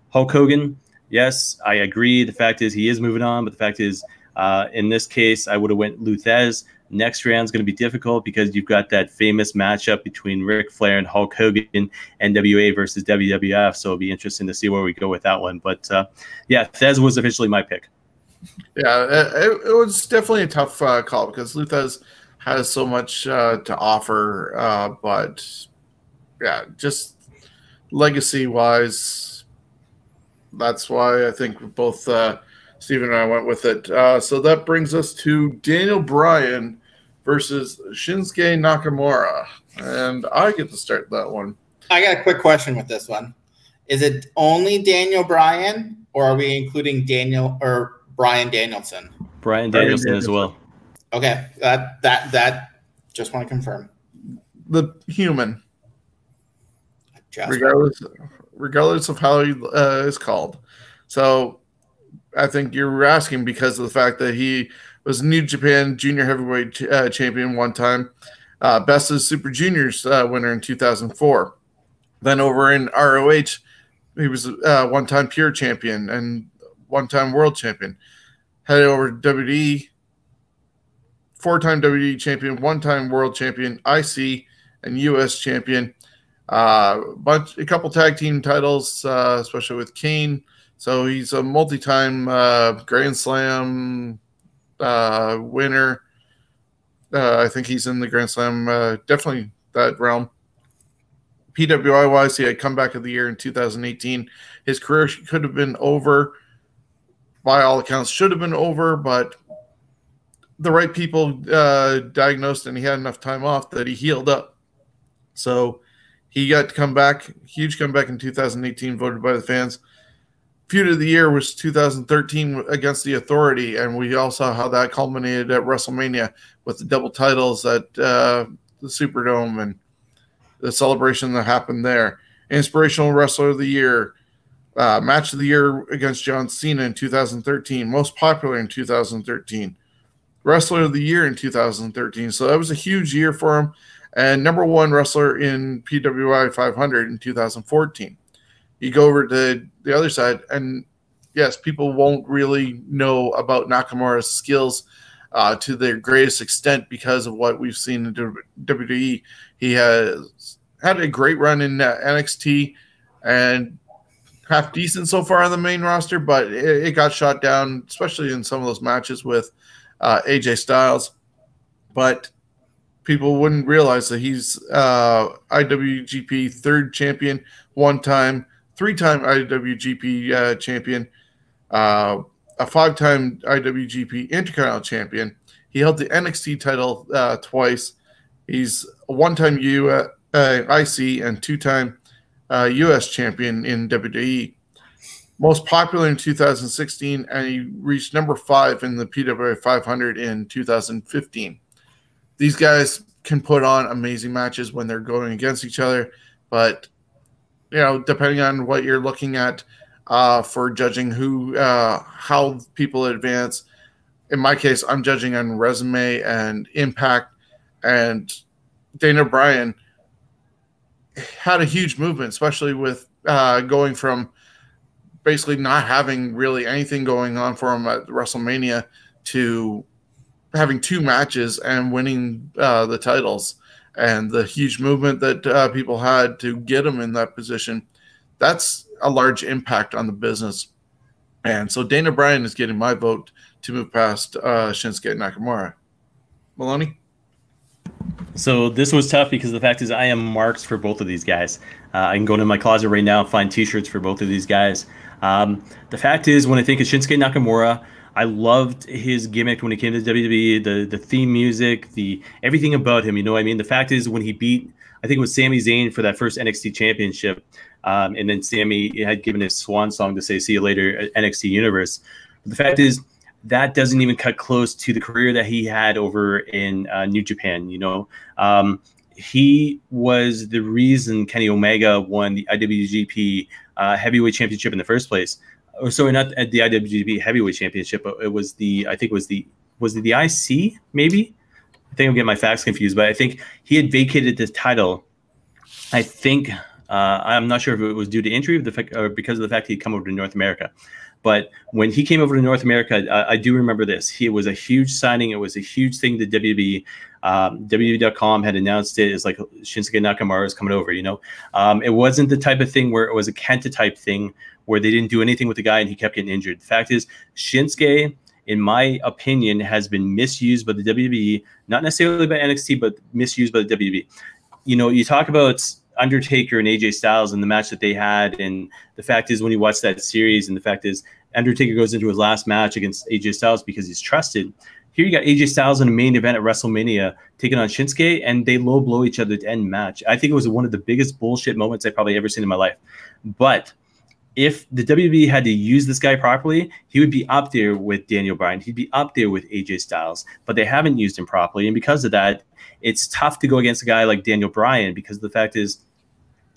Hulk Hogan, yes, I agree. The fact is he is moving on, but the fact is in this case, I would have went Luthez. Next round is going to be difficult because you've got that famous matchup between Ric Flair and Hulk Hogan, NWA versus WWF. So it'll be interesting to see where we go with that one. But yeah, Thez was officially my pick. Yeah, it was definitely a tough call because Luthez has so much to offer. But yeah, just legacy-wise, that's why I think both Steven and I went with it. So that brings us to Daniel Bryan versus Shinsuke Nakamura. And I get to start that one. I got a quick question with this one. Is it only Daniel Bryan, or are we including Daniel or Bryan Danielson? Bryan Danielson as well. Okay, that just want to confirm. The human, Just regardless of how he is called. So I think you're asking because of the fact that he was New Japan Junior Heavyweight champion one time, Best of Super Juniors winner in 2004. Then over in ROH, he was one-time Pure champion and one-time World champion. Headed over to WWE, four-time WWE champion, one-time World champion, IC and US champion. A couple tag team titles, especially with Kane. So he's a multi-time Grand Slam winner. I think he's in the Grand Slam, definitely that realm. PWI-wise, he had comeback of the year in 2018. His career could have been over, by all accounts, should have been over, but the right people diagnosed and he had enough time off that he healed up. So he got to come back, huge comeback in 2018, voted by the fans. Feud of the year was 2013 against the Authority, and we all saw how that culminated at WrestleMania with the double titles at the Superdome and the celebration that happened there. Inspirational Wrestler of the Year, Match of the Year against John Cena in 2013, most popular in 2013, Wrestler of the Year in 2013. So that was a huge year for him, and number one wrestler in PWI 500 in 2014. You go over to the other side, and yes, people won't really know about Nakamura's skills to their greatest extent because of what we've seen in WWE. He has had a great run in NXT and half decent so far on the main roster, but it got shot down, especially in some of those matches with AJ Styles. But people wouldn't realize that he's IWGP third champion, one-time, three-time IWGP champion, a five-time IWGP Intercontinental champion. He held the NXT title twice. He's a one-time IC and two-time US champion in WWE. Most popular in 2016, and he reached number 5 in the PWI 500 in 2015. These guys can put on amazing matches when they're going against each other, but you know, depending on what you're looking at for judging how people advance. In my case, I'm judging on resume and impact, and Daniel Bryan had a huge movement, especially with going from basically not having really anything going on for him at WrestleMania to having 2 matches and winning the titles, and the huge movement that people had to get him in that position. That's a large impact on the business. And so Daniel Bryan is getting my vote to move past Shinsuke Nakamura. Maloney? So this was tough because the fact is I am marks for both of these guys. I can go into my closet right now and find T-shirts for both of these guys. The fact is, when I think of Shinsuke Nakamura, I loved his gimmick when he came to WWE, the theme music, everything about him. You know what I mean? The fact is, when he beat, I think it was Sami Zayn for that first NXT championship, and then Sami had given his swan song to say, "See you later, NXT Universe." But the fact is, that doesn't even cut close to the career that he had over in New Japan. You know, he was the reason Kenny Omega won the IWGP Heavyweight Championship in the first place. Or sorry, not at the IWGP Heavyweight Championship, but it was I think it was the IC, maybe? I think I'm getting my facts confused, but I think he had vacated this title. I think, I'm not sure if it was due to injury or because of the fact he'd come over to North America. But when he came over to North America, I do remember this. He was a huge signing. It was a huge thing to WWE. WWE.com had announced it as like Shinsuke Nakamura is coming over, you know. It wasn't the type of thing where it was a Kenta type thing where they didn't do anything with the guy and he kept getting injured. The fact is, Shinsuke, in my opinion, has been misused by the WWE, not necessarily by NXT, but misused by the WWE. You know, you talk about Undertaker and AJ Styles and the match that they had, and the fact is, when you watch that series, and the fact is, Undertaker goes into his last match against AJ Styles because he's trusted. Here you got AJ Styles in a main event at WrestleMania taking on Shinsuke, and they low blow each other to end match. I think it was one of the biggest bullshit moments I've probably ever seen in my life. But if the WWE had to use this guy properly, he would be up there with Daniel Bryan. He'd be up there with AJ Styles, but they haven't used him properly. And because of that, it's tough to go against a guy like Daniel Bryan, because the fact is,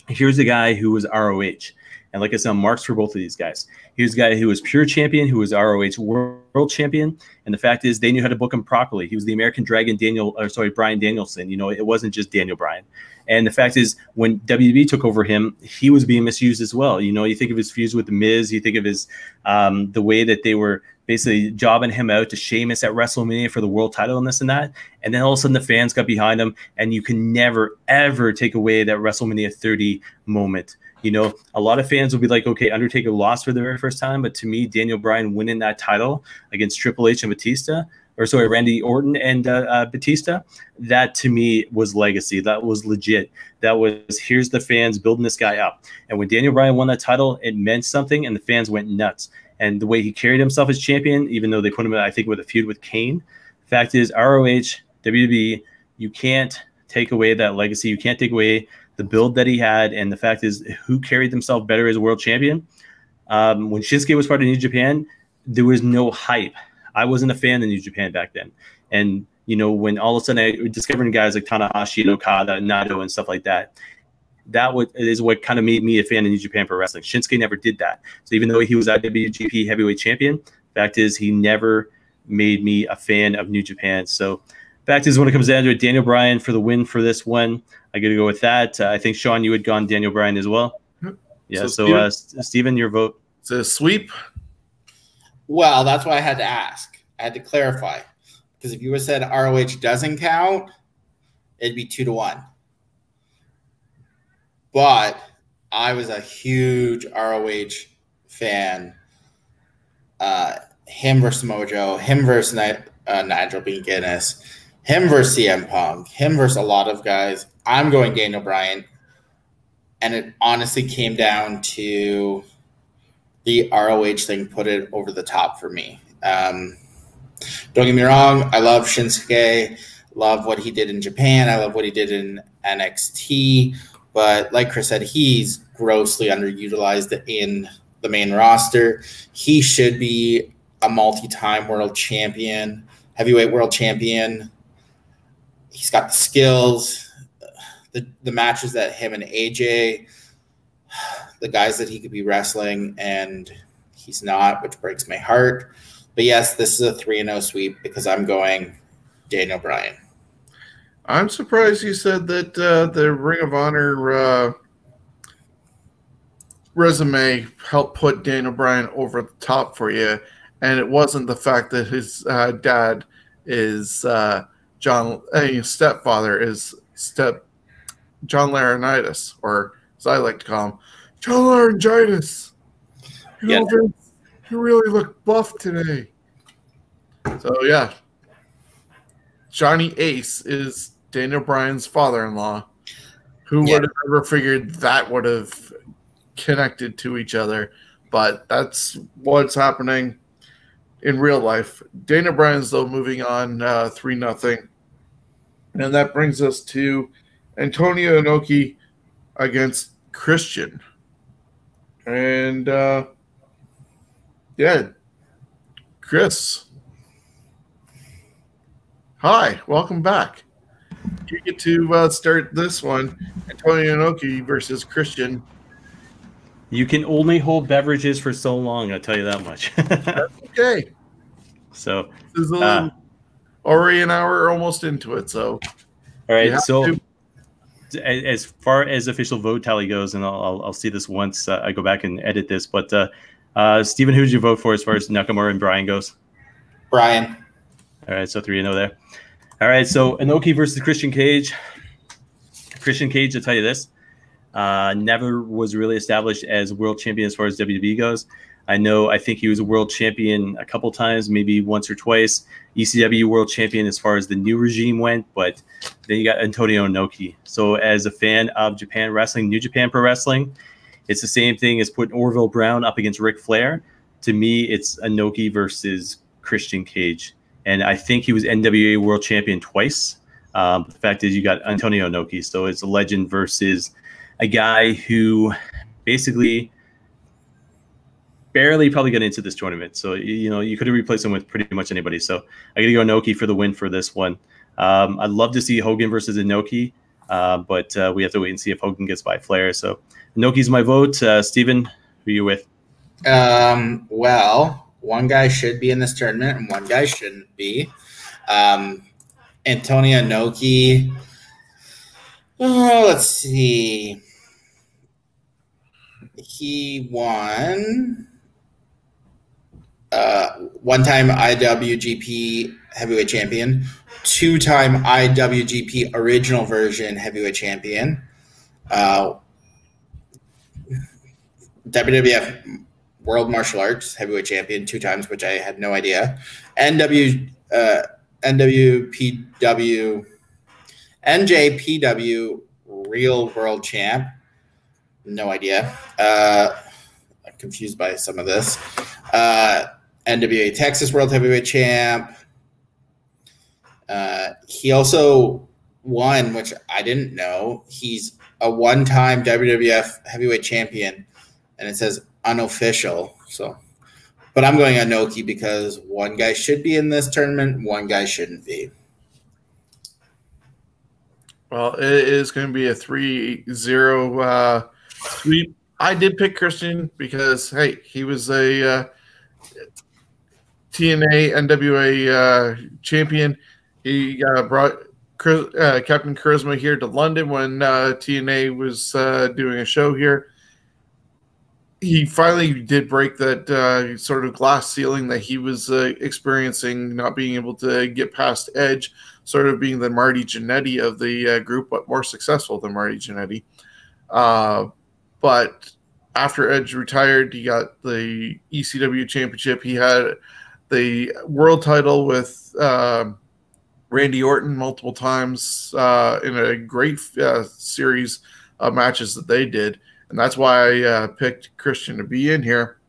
here's a guy who was ROH. And like I said, marks for both of these guys. Here's a guy who was pure champion, who was ROH world champion. And the fact is, they knew how to book him properly. He was the American Dragon Bryan Danielson. You know, it wasn't just Daniel Bryan. And the fact is, when WWE took over him, he was being misused as well. You know, you think of his feuds with The Miz, you think of his the way that they were basically jobbing him out to Sheamus at WrestleMania for the world title and this and that. And then all of a sudden the fans got behind him, and you can never, ever take away that WrestleMania 30 moment. You know, a lot of fans will be like, okay, Undertaker lost for the very first time. But to me, Daniel Bryan winning that title against Triple H and Randy Orton and Batista, that to me was legacy. That was legit. That was, here's the fans building this guy up. And when Daniel Bryan won that title, it meant something, and the fans went nuts. And the way he carried himself as champion, even though they put him, I think, with a feud with Kane. Fact is, ROH, WWE, you can't take away that legacy. You can't take away the build that he had. And the fact is, who carried themselves better as a world champion? When Shinsuke was part of New Japan, there was no hype. I wasn't a fan of New Japan back then. And, you know, when all of a sudden I discovered guys like Tanahashi and Okada and Naito and stuff like that, is what kind of made me a fan of New Japan Pro Wrestling. Shinsuke never did that. So even though he was IWGP Heavyweight Champion, fact is, he never made me a fan of New Japan. So fact is, when it comes down to it, Daniel Bryan for the win for this one. I got to go with that. I think, Shawn, you had gone Daniel Bryan as well. Yeah, so Steven, your vote. It's a sweep. Well, that's why I had to ask. I had to clarify. Because if you would have said ROH doesn't count, it'd be 2-1. But I was a huge ROH fan. Him versus Mojo, him versus Nigel B. Guinness, him versus CM Punk, him versus a lot of guys. I'm going Daniel Bryan. And it honestly came down to the ROH thing put it over the top for me. Don't get me wrong. I love Shinsuke. Love what he did in Japan. I love what he did in NXT. But like Chris said, he's grossly underutilized in the main roster. He should be a multi-time world champion, heavyweight world champion. He's got the skills, the matches that him and AJ, the guys that he could be wrestling, and he's not, which breaks my heart. But yes, this is a 3-0 sweep because I'm going Daniel Bryan. I'm surprised you said that the Ring of Honor resume helped put Daniel Bryan over the top for you, and it wasn't the fact that his dad is his stepfather is John Laurinaitis, or as I like to call him, John Laryngitis. You know, Vince, you really look buff today. So yeah, Johnny Ace is Daniel Bryan's father-in-law. Who would have ever figured that would have connected to each other? But that's what's happening in real life. Daniel Bryan's, though, moving on 3-0. And that brings us to Antonio Inoki against Christian. And, Chris. Hi, welcome back. You get to start this one. Antonio Inoki versus Christian. You can only hold beverages for so long, I'll tell you that much. That's okay. So this is already an hour almost into it. So all right. So as far as official vote tally goes, and I'll see this once I go back and edit this, but Steven, who did you vote for as far as Nakamura and Bryan goes? Bryan. All right, so 3-0 there. All right, so Inoki versus Christian Cage. Christian Cage, I'll tell you this, never was really established as world champion as far as WWE goes. I think he was a world champion a couple times, maybe once or twice. ECW world champion as far as the new regime went, but then you got Antonio Inoki. So as a fan of Japan wrestling, New Japan Pro Wrestling, it's the same thing as putting Orville Brown up against Ric Flair. To me, it's Inoki versus Christian Cage. and I think he was NWA World Champion twice. The fact is, you got Antonio Inoki, so it's a legend versus a guy who basically barely probably got into this tournament. So, you could have replaced him with pretty much anybody. So I got to go Inoki for the win for this one. I'd love to see Hogan versus Inoki, but we have to wait and see if Hogan gets by Flair. So Inoki's my vote. Steven, who are you with? Well, one guy should be in this tournament and one guy shouldn't be. Antonio Inoki. Oh, let's see. He won one-time IWGP Heavyweight Champion, two-time IWGP Original Version Heavyweight Champion, WWF World Martial Arts Heavyweight Champion 2 times, which I had no idea, NJPW Real World Champ, no idea. I'm confused by some of this. NWA Texas World Heavyweight Champ. He also won, which I didn't know. He's a one-time WWF Heavyweight Champion, and it says unofficial. So, but I'm going Inoki because one guy should be in this tournament, one guy shouldn't be. Well, it is going to be a 3-0 sweep. I did pick Christian because, hey, he was a TNA NWA champion. He brought Captain Charisma here to London when TNA was doing a show here. He finally did break that sort of glass ceiling that he was experiencing, not being able to get past Edge, sort of being the Marty Jannetty of the group, but more successful than Marty Jannetty. But after Edge retired, he got the ECW championship. He had the world title with Randy Orton multiple times in a great series of matches that they did. And that's why I picked Christian to be in here.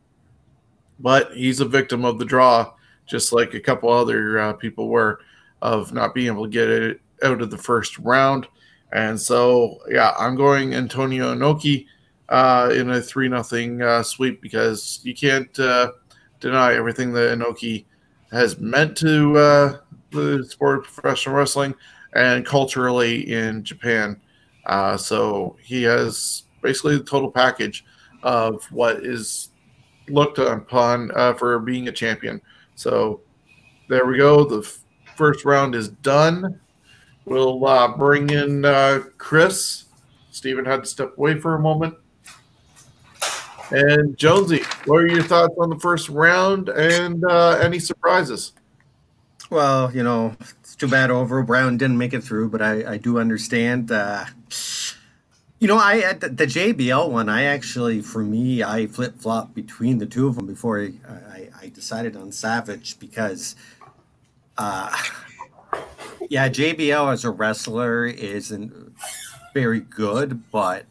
But he's a victim of the draw, just like a couple other people were, of not being able to get it out of the first round. And so, yeah, I'm going Antonio Inoki in a 3-0 sweep because you can't deny everything that Inoki has meant to the sport of professional wrestling and culturally in Japan. So he has basically the total package of what is looked upon for being a champion. So there we go. The first round is done. We'll bring in Chris. Steven had to step away for a moment. And Jonesy, what are your thoughts on the first round and any surprises? Well, it's too bad Over Brown didn't make it through, but I do understand. I at the JBL one, I flip-flopped between the two of them before I decided on Savage because, JBL as a wrestler isn't very good, but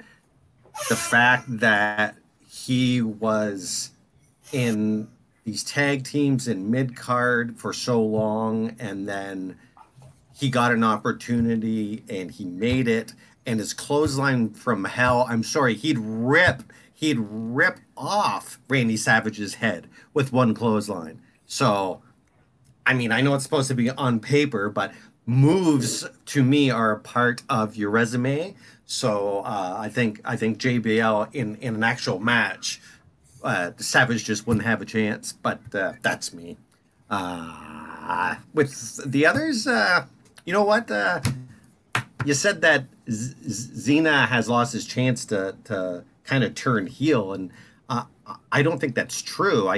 the fact that he was in these tag teams in mid-card for so long, and then he got an opportunity and he made it. And his clothesline from hell, I'm sorry, he'd rip off Randy Savage's head with one clothesline. So, I know it's supposed to be on paper, but moves to me are a part of your resume. So I think JBL in an actual match, Savage just wouldn't have a chance. But that's me. With the others, you know what? You said that Xena has lost his chance to kind of turn heel, and I don't think that's true.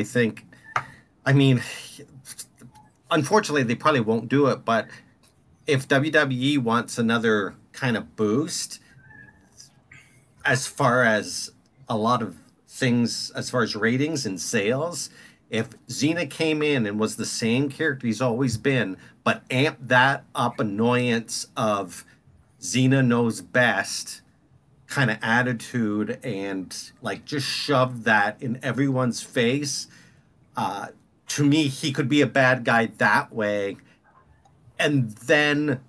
Unfortunately, they probably won't do it, but if WWE wants another kind of boost, as far as a lot of things, as far as ratings and sales, if Xena came in and was the same character he's always been, but amped that up annoyance of Xena knows best kind of attitude and just shoved that in everyone's face, to me, he could be a bad guy that way. And then,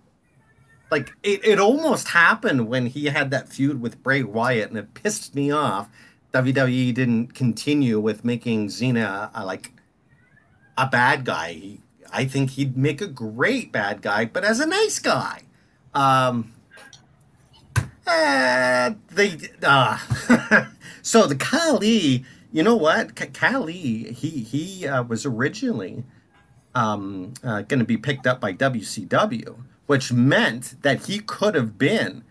like, it almost happened when he had that feud with Bray Wyatt, and it pissed me off. WWE didn't continue with making Cena like a bad guy. I think he'd make a great bad guy, but as a nice guy. So the Khali, you know what? Khali, he was originally going to be picked up by WCW, which meant that he could have been.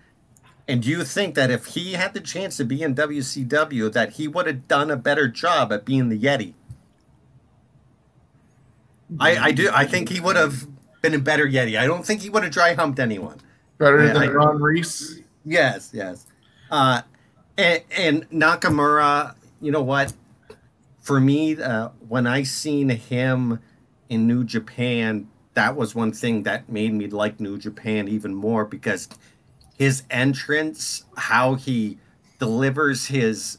And do you think that if he had the chance to be in WCW, that he would have done a better job at being the Yeti? I do. I think he would have been a better Yeti. I don't think he would have dry humped anyone. Better than Ron Reese? Yes. And Nakamura, you know what? For me, when I seen him in New Japan, that was one thing that made me like New Japan even more, because his entrance, how he delivers his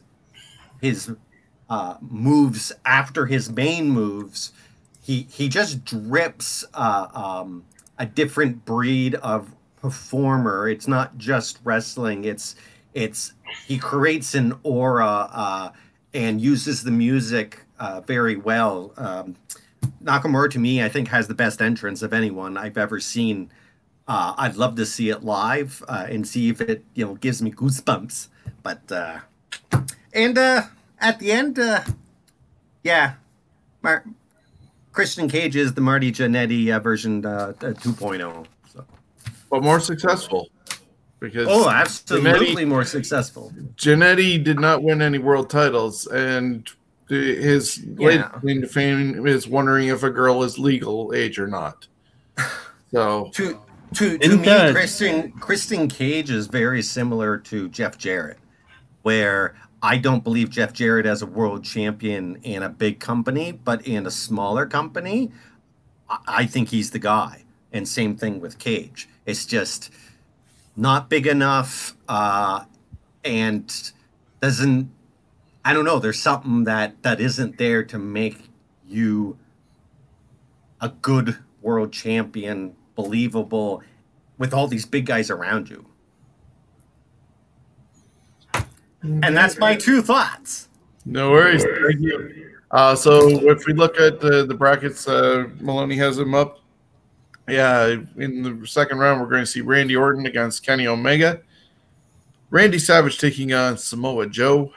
moves after his main moves, he just drips a different breed of performer. It's not just wrestling. It's he creates an aura and uses the music very well. Nakamura, to me, I think has the best entrance of anyone I've ever seen. I'd love to see it live and see if it gives me goosebumps. But at the end, yeah, Christian Cage is the Marty Jannetty version 2.0. So. But more successful. Because absolutely more successful. Jannetty did not win any world titles, and his latest claim to fame is wondering if a girl is legal age or not. So to me, Christian Cage is very similar to Jeff Jarrett, where I don't believe Jeff Jarrett as a world champion in a big company, but in a smaller company, I think he's the guy. And same thing with Cage. It's just not big enough, and doesn't. I don't know. There's something that isn't there to make you a good world champion, believable, with all these big guys around you. And that's my 2 thoughts. No worries. Thank you. So if we look at the brackets, Maloney has them up. Yeah, in the second round, we're going to see Randy Orton against Kenny Omega. Randy Savage taking on Samoa Joe.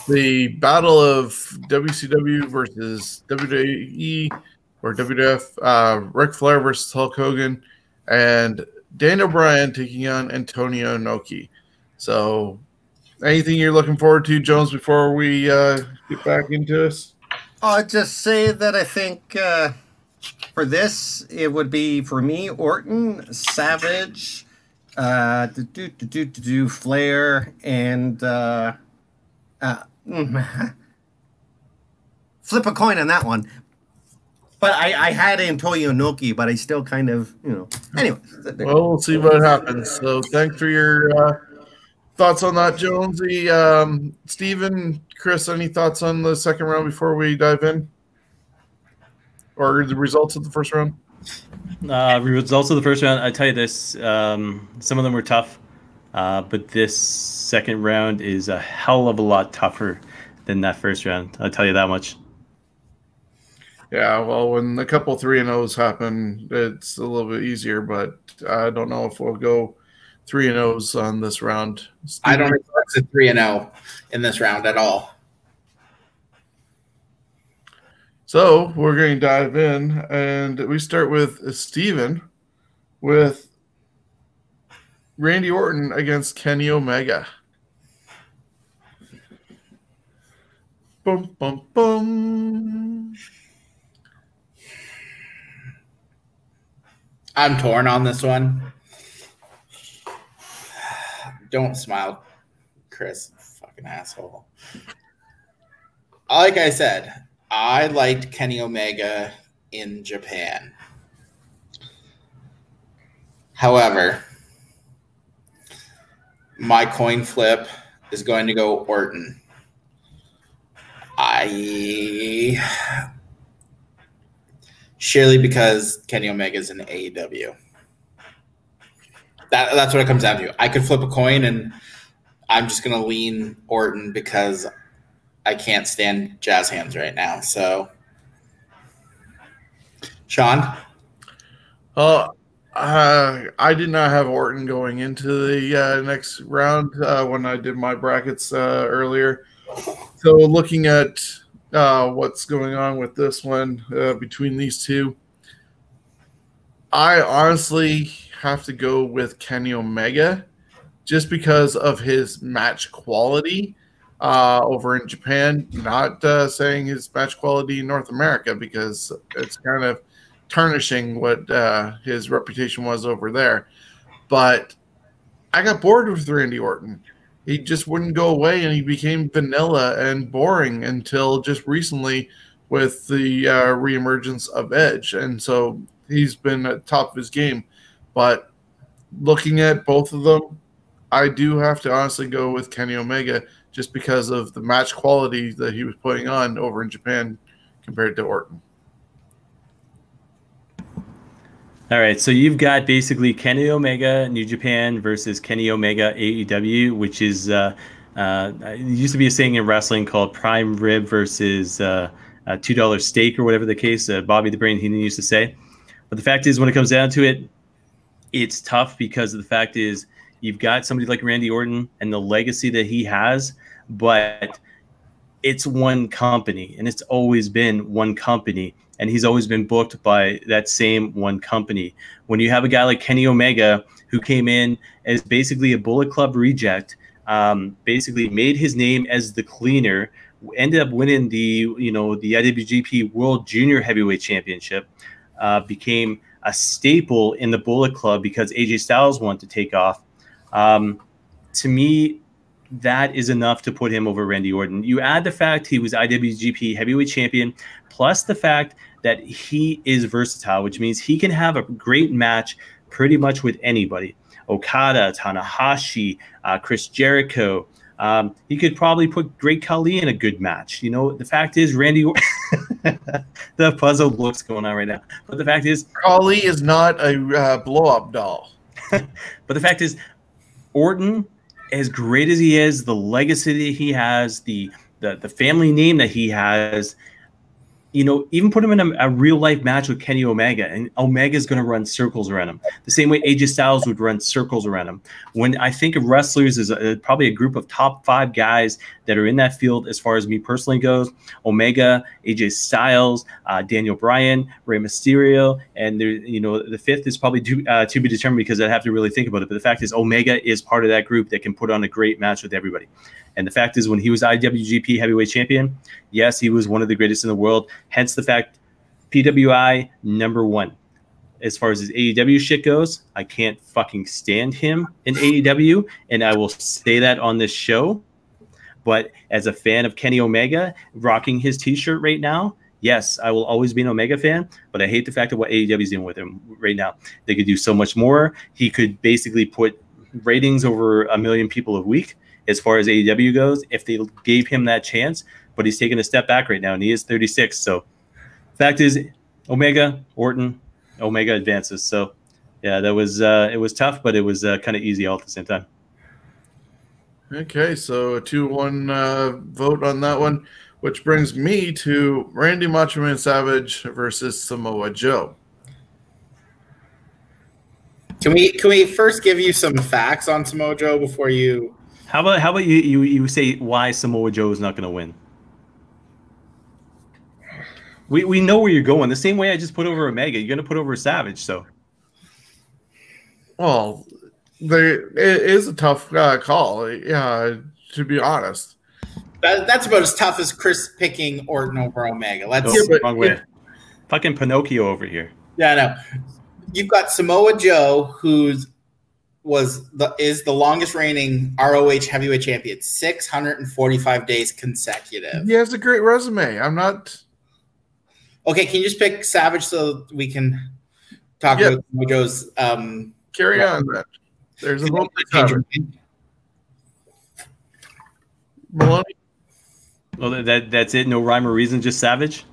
The battle of WCW versus WWE or WWF, Ric Flair versus Hulk Hogan, and Daniel Bryan taking on Antonio Inoki. So anything you're looking forward to, Jones, before we get back into this? I'll just say that I think for this, it would be, for me, Orton, Savage, Flair, and flip a coin on that one. But I had Antonio Inoki, but I still kind of, Anyway. Well, we'll see what happens. So thanks for your thoughts on that, Jonesy. Steven, Chris, any thoughts on the second round before we dive in? Or the results of the first round? Results of the first round, I tell you this, some of them were tough, but this second round is a hell of a lot tougher than that first round. I'll tell you that much. Yeah, well, when a couple 3-0s happen, it's a little bit easier, but I don't know if we'll go 3-0s on this round. I don't expect a 3-0 in this round at all. So we're going to dive in, and we start with Steven with Randy Orton against Kenny Omega. Boom, boom, boom. I'm torn on this one. Don't smile, Chris. Fucking asshole. Like I said, I liked Kenny Omega in Japan. However, my coin flip is going to go Orton. surely because Kenny Omega's in AEW. That's what it comes down to. I could flip a coin, and I'm just going to lean Orton because I can't stand jazz hands right now. So, Shawn? I did not have Orton going into the next round when I did my brackets earlier. So looking at what's going on with this one between these two, I honestly have to go with Kenny Omega just because of his match quality over in Japan. Not saying his match quality in North America because it's kind of tarnishing what his reputation was over there. But I got bored with Randy Orton. He just wouldn't go away, and he became vanilla and boring until just recently with the reemergence of Edge. And so he's been at the top of his game. But looking at both of them, I do have to honestly go with Kenny Omega just because of the match quality that he was putting on over in Japan compared to Orton. All right, so you've got basically Kenny Omega New Japan versus Kenny Omega AEW, which is it used to be a saying in wrestling called prime rib versus $2 steak or whatever the case. Bobby the Brain Heenan used to say. But the fact is, when it comes down to it, it's tough because the fact is you've got somebody like Randy Orton and the legacy that he has, but it's one company, and it's always been one company. And he's always been booked by that same one company. When you have a guy like Kenny Omega, who came in as basically a Bullet Club reject, basically made his name as the cleaner, ended up winning the IWGP World Junior Heavyweight Championship, became a staple in the Bullet Club because AJ Styles wanted to take off. To me, that is enough to put him over Randy Orton. You add the fact he was IWGP Heavyweight Champion, plus the fact that he is versatile, which means he can have a great match pretty much with anybody. Okada, Tanahashi, Chris Jericho. He could probably put Great Khali in a good match. You know, the fact is Randy the puzzle looks going on right now. But the fact is Khali is not a blow-up doll. But the fact is Orton, as great as he is, the legacy that he has, the family name that he has, you know, even put him in a real life match with Kenny Omega, and Omega's going to run circles around him the same way AJ Styles would run circles around him. When I think of wrestlers as probably a group of top 5 guys that are in that field, as far as me personally goes, Omega, AJ Styles, Daniel Bryan, Rey Mysterio, and there, you know, the 5th is probably to be determined because I'd have to really think about it. But the fact is, Omega is part of that group that can put on a great match with everybody. And the fact is, when he was IWGP Heavyweight Champion, yes, he was one of the greatest in the world. Hence the fact, PWI #1. As far as his AEW shit goes, I can't fucking stand him in AEW, and I will say that on this show. But as a fan of Kenny Omega, rocking his T-shirt right now, yes, I will always be an Omega fan, but I hate the fact of what AEW is doing with him right now. They could do so much more. He could basically put ratings over 1 million people a week as far as AEW goes, if they gave him that chance, but he's taking a step back right now, and he is 36. So fact is, Omega, Orton, Omega advances. So yeah, that was it was tough, but it was kind of easy all at the same time. Okay, so a 2-1 vote on that one, which brings me to Randy Macho Man Savage versus Samoa Joe. Can we first give you some facts on Samoa Joe before you? How about you say why Samoa Joe is not going to win? We know where you're going. The same way I just put over Omega, you're going to put over Savage. So, well, it is a tough call. Yeah, to be honest, that's about as tough as Chris picking Orton over Omega. Wrong way. Fucking Pinocchio over here. Yeah, I know. You've got Samoa Joe, is the longest reigning ROH heavyweight champion, 645 days consecutive. He has a great resume. I'm not. Okay, can you just pick Savage so we can talk about Samoa Joe's? Carry on. That there's a little bit. Maloney. Well, that's it. No rhyme or reason, just Savage.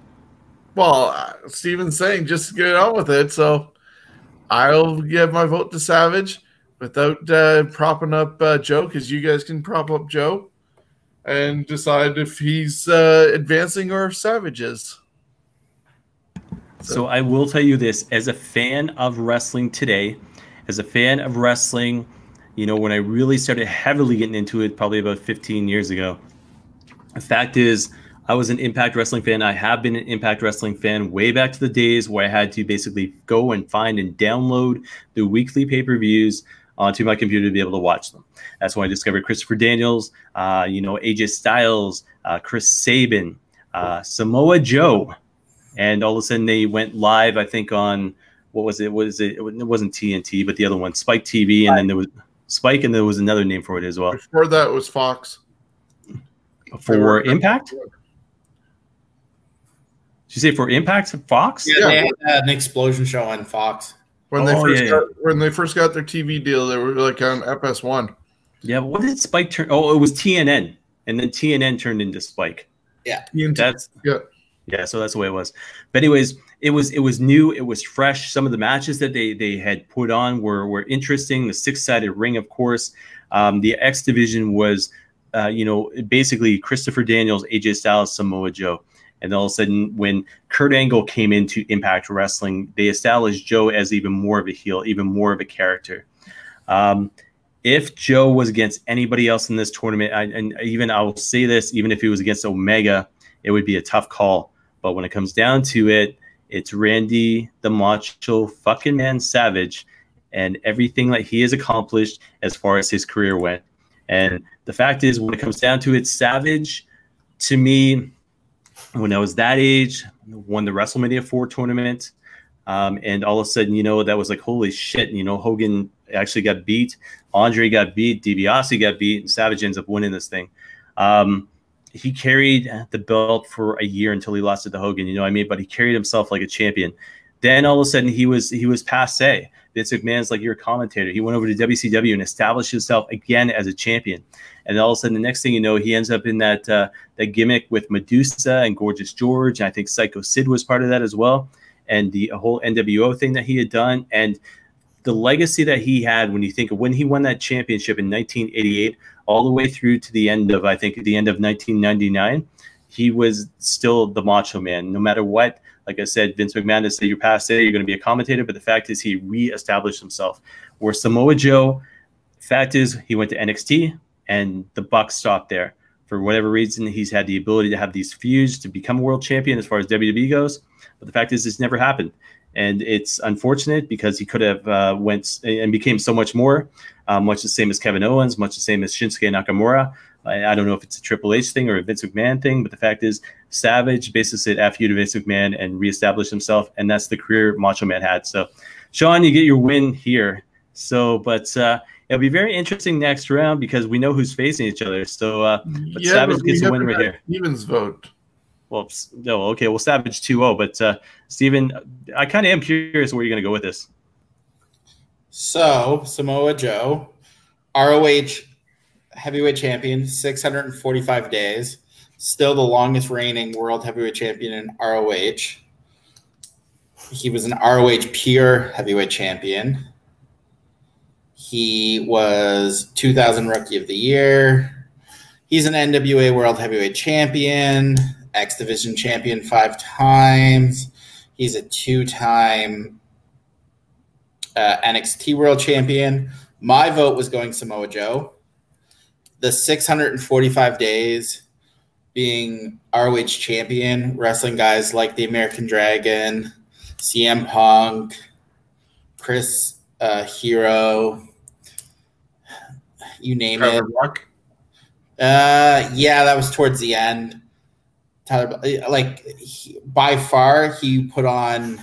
Well, Steven's saying just get on with it, so I'll give my vote to Savage without propping up Joe, because you guys can prop up Joe and decide if he's advancing or if Savage is. So I will tell you this, as a fan of wrestling today, as a fan of wrestling, you know, when I really started heavily getting into it probably about 15 years ago, the fact is I was an Impact Wrestling fan. I have been an Impact Wrestling fan way back to the days where I had to basically go and find and download the weekly pay-per-views onto my computer to be able to watch them. That's when I discovered Christopher Daniels, you know, AJ Styles, Chris Sabin, Samoa Joe. And all of a sudden they went live, I think, on, what was it? It wasn't TNT, but the other one, Spike TV. And then there was Spike, and there was another name for it as well. Before that was Fox. For Impact? Did you say for Impact? Fox? Yeah, they had an explosion show on Fox. When they first got their TV deal, they were like on FS1. Yeah, what did Spike turn? Oh, it was TNN. And then TNN turned into Spike. Yeah. Yeah, so that's the way it was. But anyways, it was new, it was fresh. Some of the matches that they had put on were interesting. The six-sided ring, of course. The X division was, you know, basically Christopher Daniels, AJ Styles, Samoa Joe. And all of a sudden, when Kurt Angle came into Impact Wrestling, they established Joe as even more of a heel, even more of a character. If Joe was against anybody else in this tournament, I will say this, even if he was against Omega, it would be a tough call. But when it comes down to it, it's Randy the Macho fucking Man Savage and everything that he has accomplished as far as his career went. And the fact is, when it comes down to it, Savage, to me, when I was that age, won the WrestleMania 4 tournament. And all of a sudden, you know, that was like, holy shit, you know, Hogan actually got beat. Andre got beat. DiBiase got beat. And Savage ends up winning this thing. He carried the belt for a year until he lost it to Hogan, you know what I mean? But he carried himself like a champion. Then all of a sudden he was passé. Vince McMahon's like your commentator. He went over to WCW and established himself again as a champion. And all of a sudden, the next thing you know, he ends up in that gimmick with Medusa and Gorgeous George. And I think Psycho Sid was part of that as well. And the whole NWO thing that he had done. And the legacy that he had, when you think of when he won that championship in 1988, all the way through to the end of, I think, the end of 1999, he was still the Macho Man. No matter what, like I said, Vince McMahon has said, you're past it, you're going to be a commentator. But the fact is, he reestablished himself. Where Samoa Joe, fact is, he went to NXT, and the buck stopped there. For whatever reason, he's had the ability to have these feuds to become a world champion as far as WWE goes. But the fact is, it's never happened. And it's unfortunate because he could have went and became so much more, much the same as Kevin Owens, much the same as Shinsuke Nakamura. I don't know if it's a Triple H thing or a Vince McMahon thing, but the fact is, Savage basically said F you to Vince McMahon and reestablished himself, and that's the career Macho Man had. So, Shawn, you get your win here. So, but it'll be very interesting next round because we know who's facing each other. So, but Savage gets a win right here. Steven's vote. Well, no, okay. Well, Savage 2-0, but Steven, I kind of am curious where you're going to go with this. So, Samoa Joe, ROH heavyweight champion, 645 days, still the longest reigning world heavyweight champion in ROH. He was an ROH pure heavyweight champion. He was 2000 Rookie of the Year. He's an NWA World Heavyweight Champion, X Division Champion 5 times. He's a 2-time NXT World Champion. My vote was going Samoa Joe. The 645 days being ROH champion, wrestling guys like the American Dragon, CM Punk, Chris Hero, you name it. Rock. Yeah, that was towards the end. Tyler, by far, he put on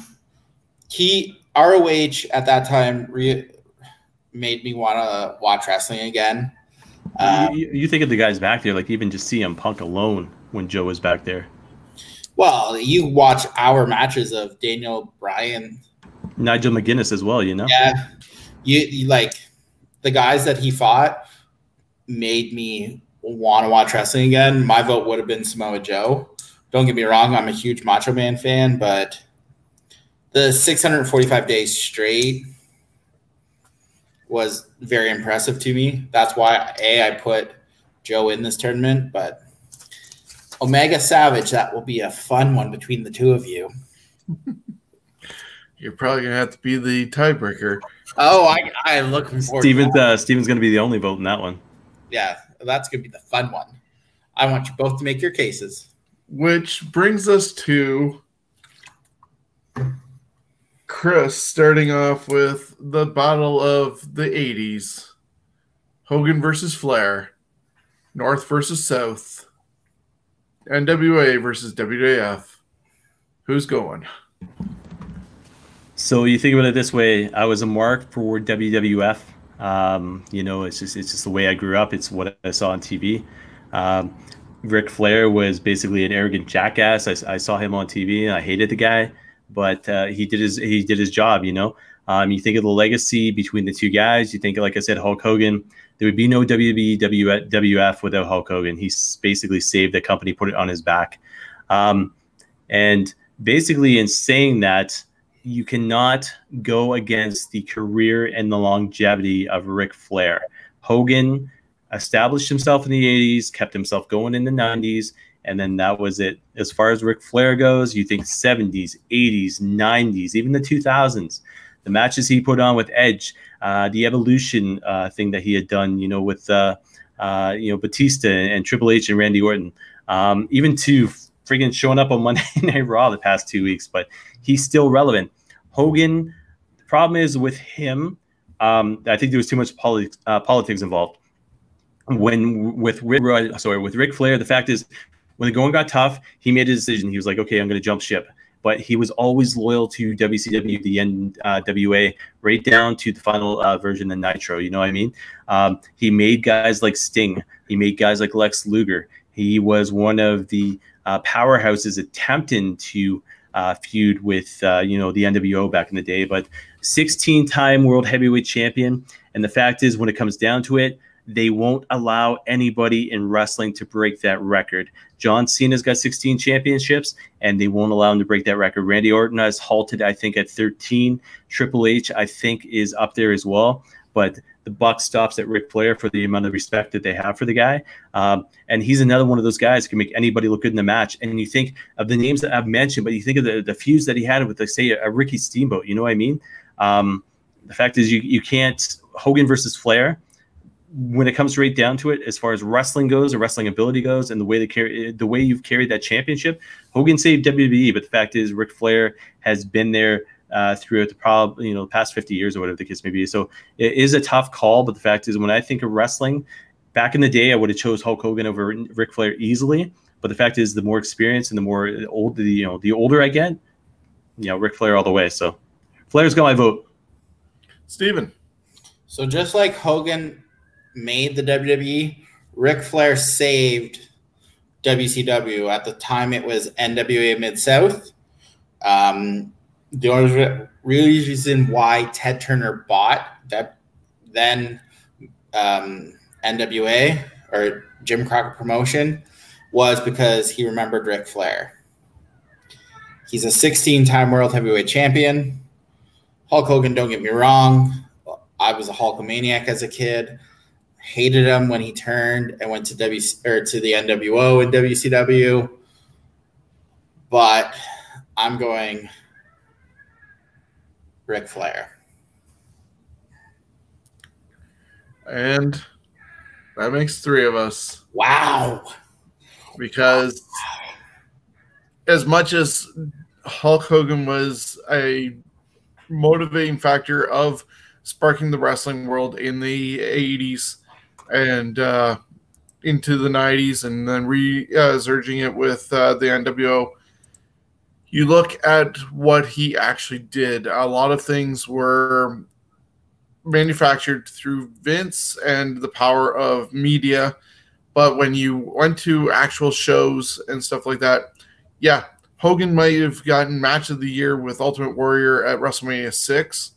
ROH at that time made me want to watch wrestling again. You think of the guys back there, like even just CM Punk alone when Joe was back there. Well, you watch our matches of Daniel Bryan, Nigel McGuinness as well, you know? Yeah. You like the guys that he fought made me want to watch wrestling again. My vote would have been Samoa Joe. Don't get me wrong, I'm a huge Macho Man fan, but the 645 days straight was very impressive to me. That's why, I put Joe in this tournament, but Omega Savage, that will be a fun one between the two of you. You're probably going to have to be the tiebreaker. Oh, I look forward to that. Steven's going to be the only vote in that one. Yeah, that's going to be the fun one. I want you both to make your cases. Which brings us to Chris, starting off with the battle of the 80s. Hogan versus Flair. North versus South. NWA versus WWF. Who's going? So you think about it this way: I was a mark for WWF. It's just the way I grew up. It's what I saw on TV. Ric Flair was basically an arrogant jackass. I saw him on TV and I hated the guy, but he did his job. You think of the legacy between the two guys. You think, like I said, Hulk Hogan. There would be no WWE, WWF without Hulk Hogan. He basically saved the company, put it on his back. And basically in saying that, you cannot go against the career and the longevity of Ric Flair. Hogan established himself in the 80s, kept himself going in the 90s, and then that was it. As far as Ric Flair goes, you think 70s, 80s, 90s, even the 2000s. The matches he put on with Edge, the Evolution thing that he had done, with Batista and Triple H and Randy Orton, even to friggin' showing up on Monday Night Raw the past 2 weeks, but he's still relevant. Hogan, the problem is with him, I think there was too much politics involved. With Ric Flair, the fact is, when the going got tough, he made a decision. He was like, okay, I'm going to jump ship. But he was always loyal to WCW, the NWA, right down to the final version of Nitro. You know what I mean? He made guys like Sting. He made guys like Lex Luger. He was one of the powerhouses attempting to feud with, the NWO back in the day. But 16-time world heavyweight champion. And the fact is, when it comes down to it, they won't allow anybody in wrestling to break that record. John Cena's got 16 championships, and they won't allow him to break that record. Randy Orton has halted, I think, at 13. Triple H, I think, is up there as well. But the buck stops at Ric Flair for the amount of respect that they have for the guy. And he's another one of those guys who can make anybody look good in the match. And you think of the names that I've mentioned, but you think of the feuds that he had with, like, say, a Ricky Steamboat. You know what I mean? The fact is, you can't – Hogan versus Flair – when it comes right down to it, as far as wrestling goes, or wrestling ability goes, and the way you've carried that championship, Hogan saved WWE. But the fact is, Ric Flair has been there throughout the past 50 years or whatever the case may be. So it is a tough call. But the fact is, when I think of wrestling, back in the day, I would have chose Hulk Hogan over Ric Flair easily. But the fact is, the more experience and the more the older I get, Ric Flair all the way. So Flair's got my vote. Steven. So just like Hogan made the WWE, Ric Flair saved WCW. At the time, it was NWA Mid-South. The only reason why Ted Turner bought then NWA, or Jim Crockett Promotion, was because he remembered Ric Flair. He's a 16-time world heavyweight champion. Hulk Hogan, don't get me wrong, I was a Hulkamaniac as a kid. Hated him when he turned and went to the NWO and WCW. But I'm going Ric Flair. And that makes three of us. Wow. Because as much as Hulk Hogan was a motivating factor of sparking the wrestling world in the 80s and into the 90s, and then resurging it with the NWO, you look at what he actually did. A lot of things were manufactured through Vince and the power of media, but when you went to actual shows and stuff like that, yeah, Hogan might have gotten match of the year with Ultimate Warrior at WrestleMania 6,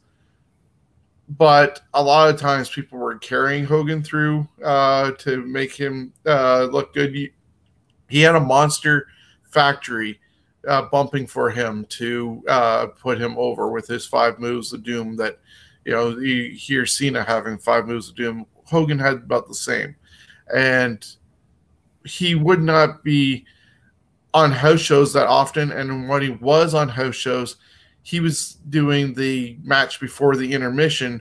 but a lot of times people were carrying Hogan through to make him look good. He had a monster factory bumping for him to put him over with his 5 moves of doom. That, you know, you hear Cena having 5 moves of doom. Hogan had about the same, and he would not be on house shows that often. And when he was on house shows, he was doing the match before the intermission,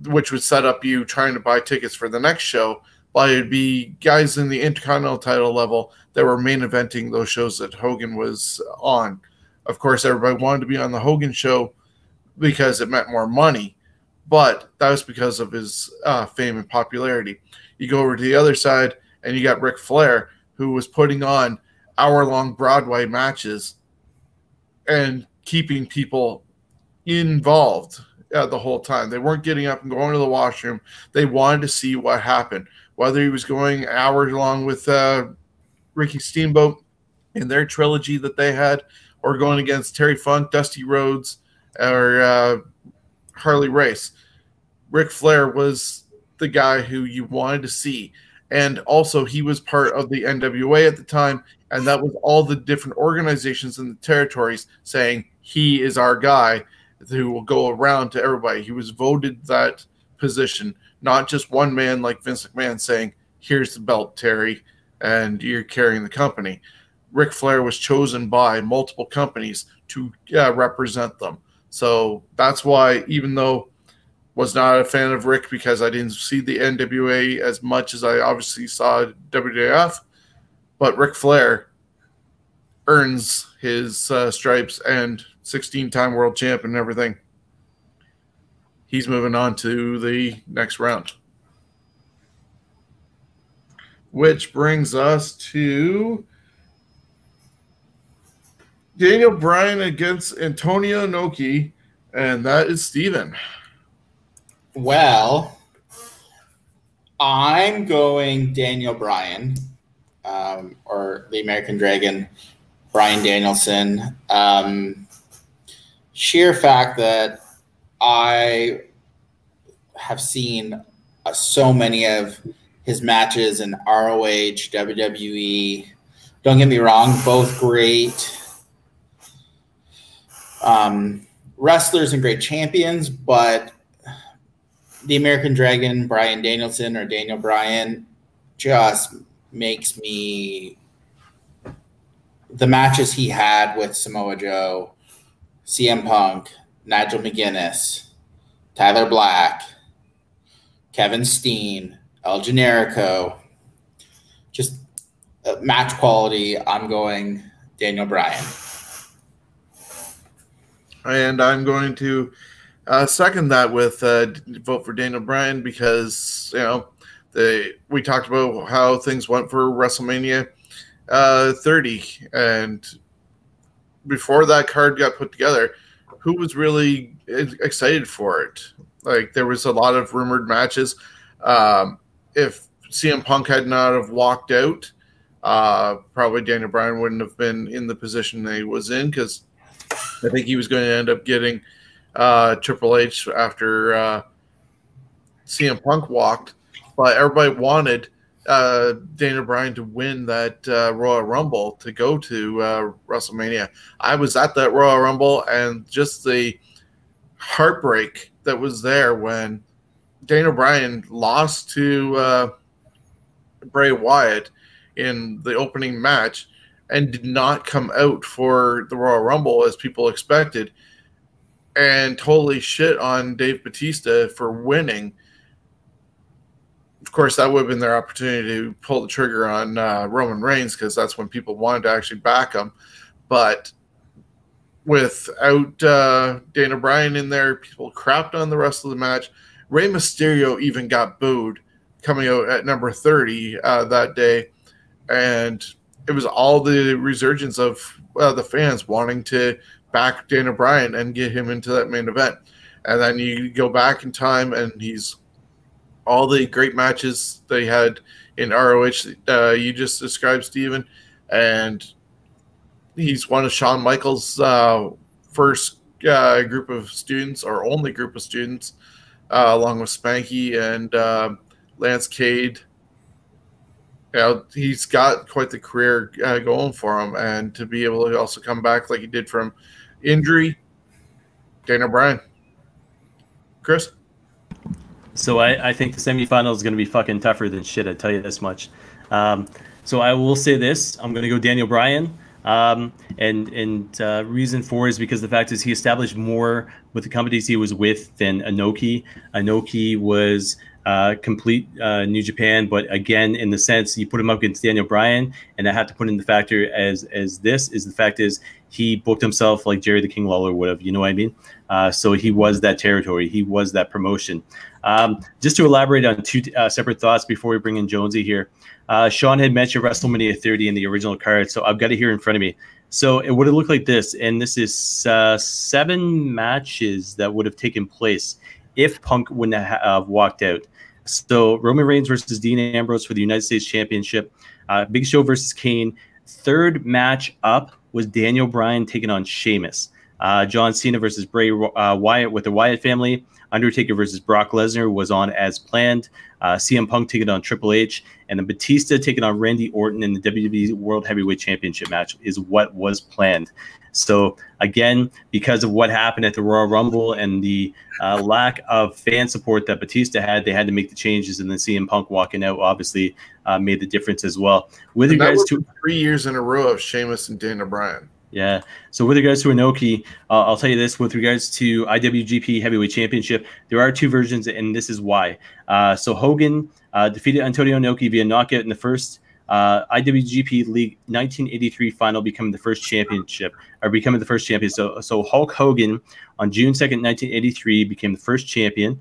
which would set up you trying to buy tickets for the next show. But it'd be guys in the Intercontinental title level that were main eventing those shows that Hogan was on. Of course, everybody wanted to be on the Hogan show because it meant more money, but that was because of his fame and popularity. You go over to the other side, and you got Ric Flair, who was putting on hour-long Broadway matches and keeping people involved the whole time. They weren't getting up and going to the washroom. They wanted to see what happened. Whether he was going hours long with Ricky Steamboat in their trilogy that they had, or going against Terry Funk, Dusty Rhodes, or Harley Race, Ric Flair was the guy who you wanted to see. And also, he was part of the NWA at the time, and that was all the different organizations in the territories saying, he is our guy who will go around to everybody. He was voted that position, not just one man like Vince McMahon saying, here's the belt, Terry, and you're carrying the company. Ric Flair was chosen by multiple companies to represent them. So that's why, even though was not a fan of Rick because I didn't see the NWA as much as I obviously saw WWF, but Ric Flair earns his stripes and 16-time world champ and everything. He's moving on to the next round. Which brings us to Daniel Bryan against Antonio Inoki, and that is Steven. Well, I'm going Daniel Bryan, or the American Dragon, Bryan Danielson. Sheer fact that I have seen so many of his matches in ROH, WWE. Don't get me wrong, both great wrestlers and great champions, but the American Dragon, Bryan Danielson, or Daniel Bryan, just makes me – the matches he had with Samoa Joe, CM Punk, Nigel McGuinness, Tyler Black, Kevin Steen, El Generico, just match quality. I'm going Daniel Bryan. And I'm going to second that with vote for Daniel Bryan because, you know, we talked about how things went for WrestleMania 30, and before that card got put together, who was really excited for it? Like, there was a lot of rumored matches. If CM Punk had not have walked out, probably Daniel Bryan wouldn't have been in the position that he was in, because I think he was going to end up getting Triple H after CM Punk walked. But everybody wanted Daniel Bryan to win that Royal Rumble to go to WrestleMania. I was at that Royal Rumble, and just the heartbreak that was there when Daniel Bryan lost to Bray Wyatt in the opening match and did not come out for the Royal Rumble as people expected, and totally shit on Dave Bautista for winning. Of course, that would have been their opportunity to pull the trigger on Roman Reigns, because that's when people wanted to actually back him. But without Daniel Bryan in there, people crapped on the rest of the match. Rey Mysterio even got booed coming out at number 30 that day. And it was all the resurgence of the fans wanting to back Daniel Bryan and get him into that main event. And then you go back in time, and he's all the great matches they had in ROH you just described, Steven. And he's one of Shawn Michaels' first group of students, or only group of students, along with Spanky and Lance Cade. he's got quite the career going for him, and to be able to also come back like he did from injury, Daniel Bryan. Chris? So I think the semifinal is going to be fucking tougher than shit. I tell you this much. So I will say this: I'm going to go Daniel Bryan. And reason for is because the fact is he established more with the companies he was with than Inoki. Inoki was complete New Japan, but again, in the sense you put him up against Daniel Bryan, and I have to put in the factor as this is the fact is he booked himself like Jerry the King Lawler would have. You know what I mean? So he was that territory. He was that promotion. Just to elaborate on two separate thoughts before we bring in Jonesy here. Shawn had mentioned WrestleMania 30 in the original card, so I've got it here in front of me. So it would have looked like this, and this is 7 matches that would have taken place if Punk wouldn't have walked out. So Roman Reigns versus Dean Ambrose for the United States Championship. Big Show versus Kane. Third match up was Daniel Bryan taking on Sheamus. John Cena versus Bray Wyatt with the Wyatt family. Undertaker versus Brock Lesnar was on as planned. CM Punk taking on Triple H, and then Batista taking on Randy Orton in the WWE World Heavyweight Championship match is what was planned. So again, because of what happened at the Royal Rumble and the lack of fan support that Batista had, they had to make the changes, and then CM Punk walking out obviously made the difference as well. With regards to 3 years in a row of Sheamus and Daniel Bryan. Yeah. So with regards to Inoki, I'll tell you this. With regards to IWGP Heavyweight Championship, there are 2 versions, and this is why. So Hogan defeated Antonio Inoki via knockout in the first IWGP League 1983 final, becoming the first champion. So Hulk Hogan on June 2nd, 1983, became the first champion.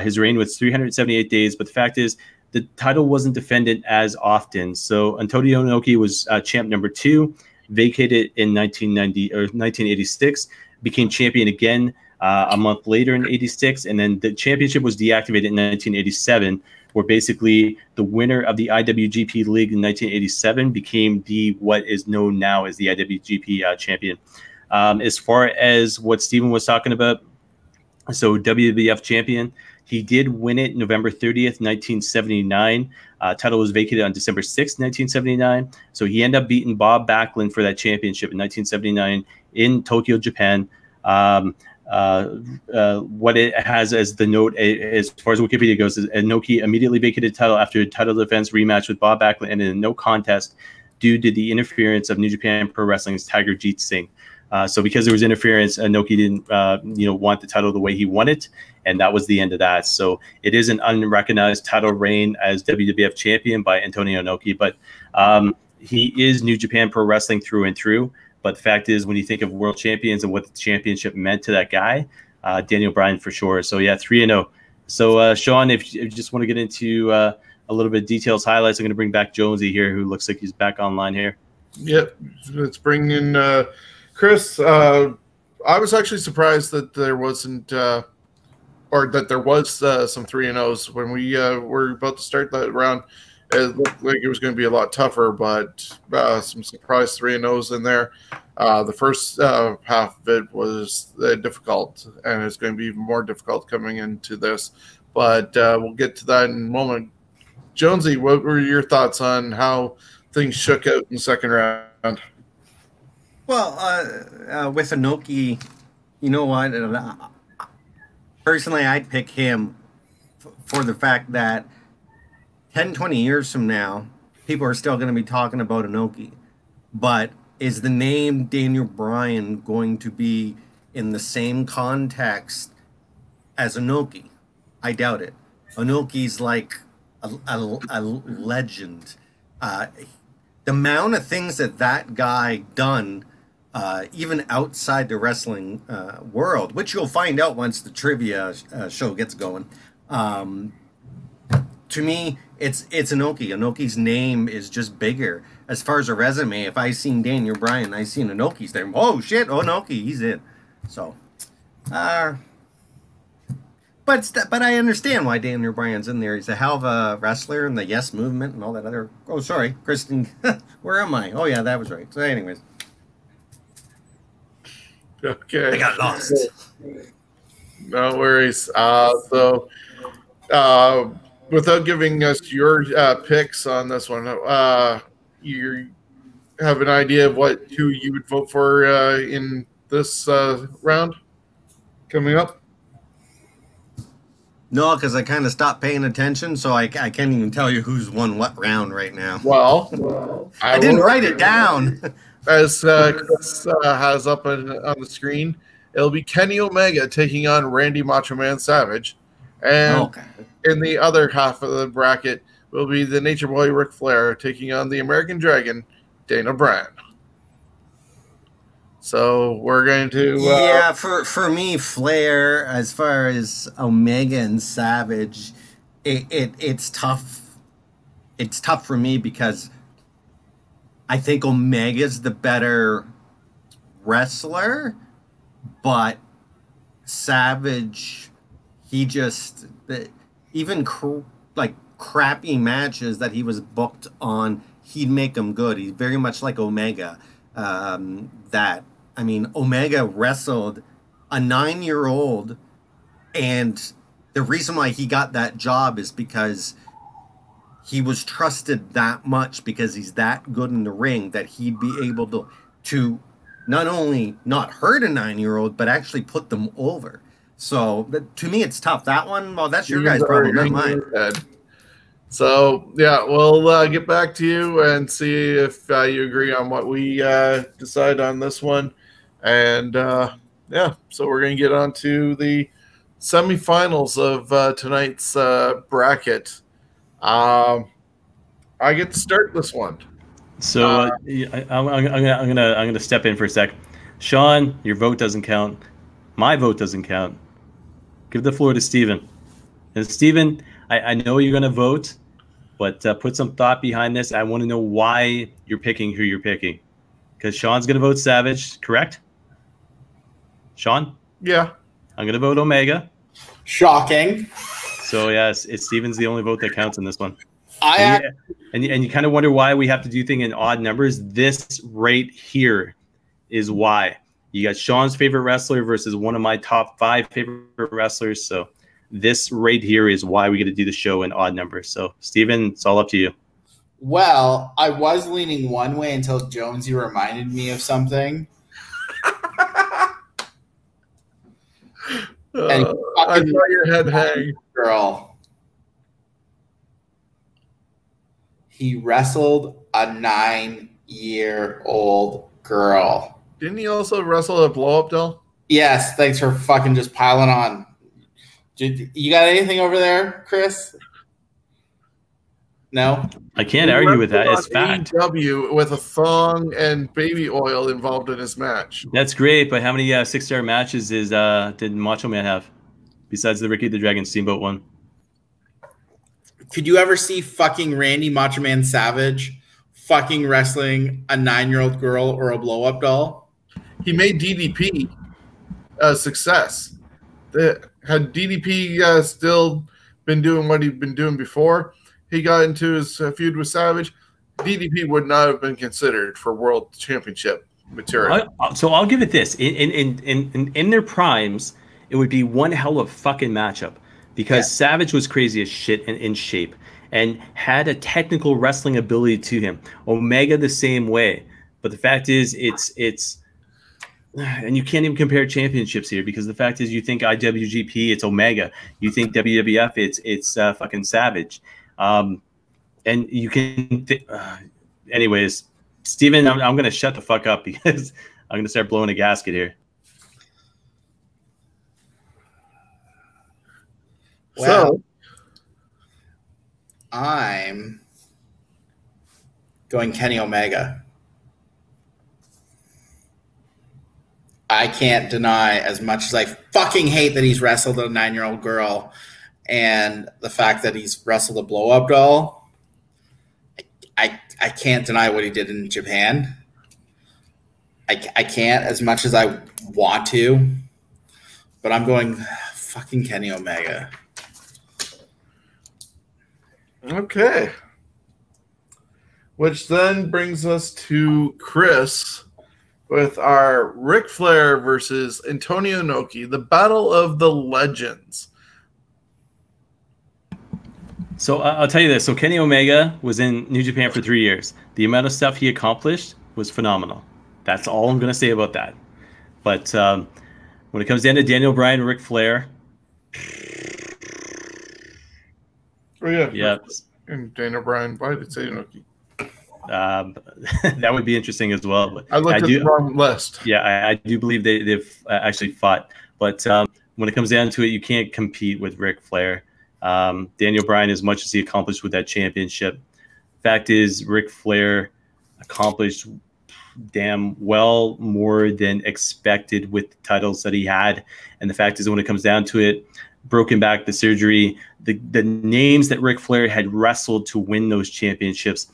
His reign was 378 days, but the fact is, the title wasn't defended as often. So Antonio Inoki was champ number 2. Vacated in 1990 or 1986, became champion again a month later in 86, and then the championship was deactivated in 1987, where basically the winner of the IWGP League in 1987 became what is known now as the IWGP champion. As far as what Steven was talking about, so WWF champion, he did win it November 30th, 1979. Title was vacated on December 6th, 1979. So he ended up beating Bob Backlund for that championship in 1979 in Tokyo, Japan. What it has as the note, as far as Wikipedia goes, is Inoki immediately vacated the title after a title defense rematch with Bob Backlund and in a no contest due to the interference of New Japan Pro Wrestling's Tiger Jeet Singh. So because there was interference, Inoki didn't want the title the way he wanted, and that was the end of that. So it is an unrecognized title reign as WWF champion by Antonio Inoki, but he is New Japan Pro Wrestling through and through. But the fact is, when you think of world champions and what the championship meant to that guy, Daniel Bryan for sure. So yeah, 3-0. So Shawn, if you just want to get into a little bit of details, highlights, I'm going to bring back Jonesy here, who looks like he's back online here. Yep, let's bring in Chris. I was actually surprised that there wasn't, or that there was some 3-0s when we were about to start that round. It looked like it was going to be a lot tougher, but some surprise 3-0s in there. The first half of it was difficult, and it's going to be even more difficult coming into this. But we'll get to that in a moment. Jonesy, what were your thoughts on how things shook out in the second round? Well, with Inoki, you know what? Personally, I'd pick him for the fact that 10, 20 years from now, people are still going to be talking about Inoki. But is the name Daniel Bryan going to be in the same context as Inoki? I doubt it. Inoki's like a legend. The amount of things that guy done, even outside the wrestling world, which you'll find out once the trivia show gets going. To me, it's Inoki. Inoki's name is just bigger. As far as a resume, if I seen Daniel Bryan, I seen Inoki's name. Oh shit, Inoki, he's in. So, but I understand why Daniel Bryan's in there. He's a hell of a wrestler and the Yes Movement and all that other. Oh, sorry, Kristen. Where am I? Oh yeah, that was right. So, anyways. Okay. I got lost. No worries. without giving us your picks on this one, you have an idea of who you would vote for in this round coming up? No, because I kind of stopped paying attention, so I can't even tell you who's won what round right now. Well, I didn't write it down. As Chris has up on the screen, it'll be Kenny Omega taking on Randy Macho Man Savage. And in the other half of the bracket will be the Nature Boy Ric Flair taking on the American Dragon, Dana Bryan. So we're going to yeah, for me, Flair, as far as Omega and Savage, it's tough. It's tough for me because I think Omega's the better wrestler, but Savage, he just even like crappy matches that he was booked on, he'd make them good. He's very much like Omega. Omega wrestled a 9-year-old, and the reason why he got that job is because he was trusted that much, because he's that good in the ring, that he'd be able to not only not hurt a 9-year-old, but actually put them over. So to me, it's tough. That one, well, that's your guys' problem, not mine. So, yeah, we'll get back to you and see if you agree on what we decide on this one. And, yeah, so we're going to get on to the semifinals of tonight's bracket. I get to start this one. So I'm gonna step in for a sec. Shawn, your vote doesn't count. My vote doesn't count. Give the floor to Steven. And Steven, I know you're gonna vote, but put some thought behind this. I want to know why you're picking who you're picking. Because Shawn's gonna vote Savage, correct? Shawn? Yeah. I'm gonna vote Omega. Shocking. So yes, Steven's the only vote that counts in this one. And you kind of wonder why we have to do things in odd numbers. This right here is why. You got Shawn's favorite wrestler versus one of my top 5 favorite wrestlers. So this right here is why we get to do the show in odd numbers. So Steven, it's all up to you. Well, I was leaning one way until Jonesy reminded me of something. I saw your head hang. Girl. He wrestled a 9-year-old girl. Didn't he also wrestle a blow-up doll? Yes, thanks for fucking just piling on. You got anything over there, Chris? No? I can't argue with that. It's fact. AEW with a thong and baby oil involved in his match. That's great, but how many 6-star matches did Macho Man have besides the Ricky the Dragon Steamboat one? Could you ever see fucking Randy Macho Man Savage fucking wrestling a 9-year-old girl or a blow-up doll? He made DDP a success. Had DDP still been doing what he'd been doing before he got into his feud with Savage, DDP would not have been considered for World Championship material. So I'll give it this. In their primes, it would be one hell of a fucking matchup. Because Savage was crazy as shit and in shape and had a technical wrestling ability to him. Omega the same way. But the fact is, it's and you can't even compare championships here because the fact is you think IWGP, it's Omega. You think WWF, it's fucking Savage. And you can anyways, Steven, I'm going to shut the fuck up because I'm going to start blowing a gasket here. Well, so, I'm going Kenny Omega. I can't deny, as much as I fucking hate that he's wrestled a 9-year-old girl and the fact that he's wrestled a blow-up doll, I can't deny what he did in Japan. I can't, as much as I want to, but I'm going fucking Kenny Omega. Okay. Which then brings us to Chris with our Ric Flair versus Antonio Inoki, the Battle of the Legends. So I'll tell you this. So Kenny Omega was in New Japan for 3 years. The amount of stuff he accomplished was phenomenal. That's all I'm going to say about that. But when it comes down to Daniel Bryan and Ric Flair, Oh yeah, yeah, and Dana Bryan. Why did it say Inoki? that would be interesting as well. But I looked at the wrong list. Yeah, I do believe they've actually fought. But when it comes down to it, you can't compete with Ric Flair. Daniel Bryan, as much as he accomplished with that championship, fact is Ric Flair accomplished damn well more than expected with the titles that he had. And the fact is, when it comes down to it, broken back, the surgery, the names that Ric Flair had wrestled to win those championships,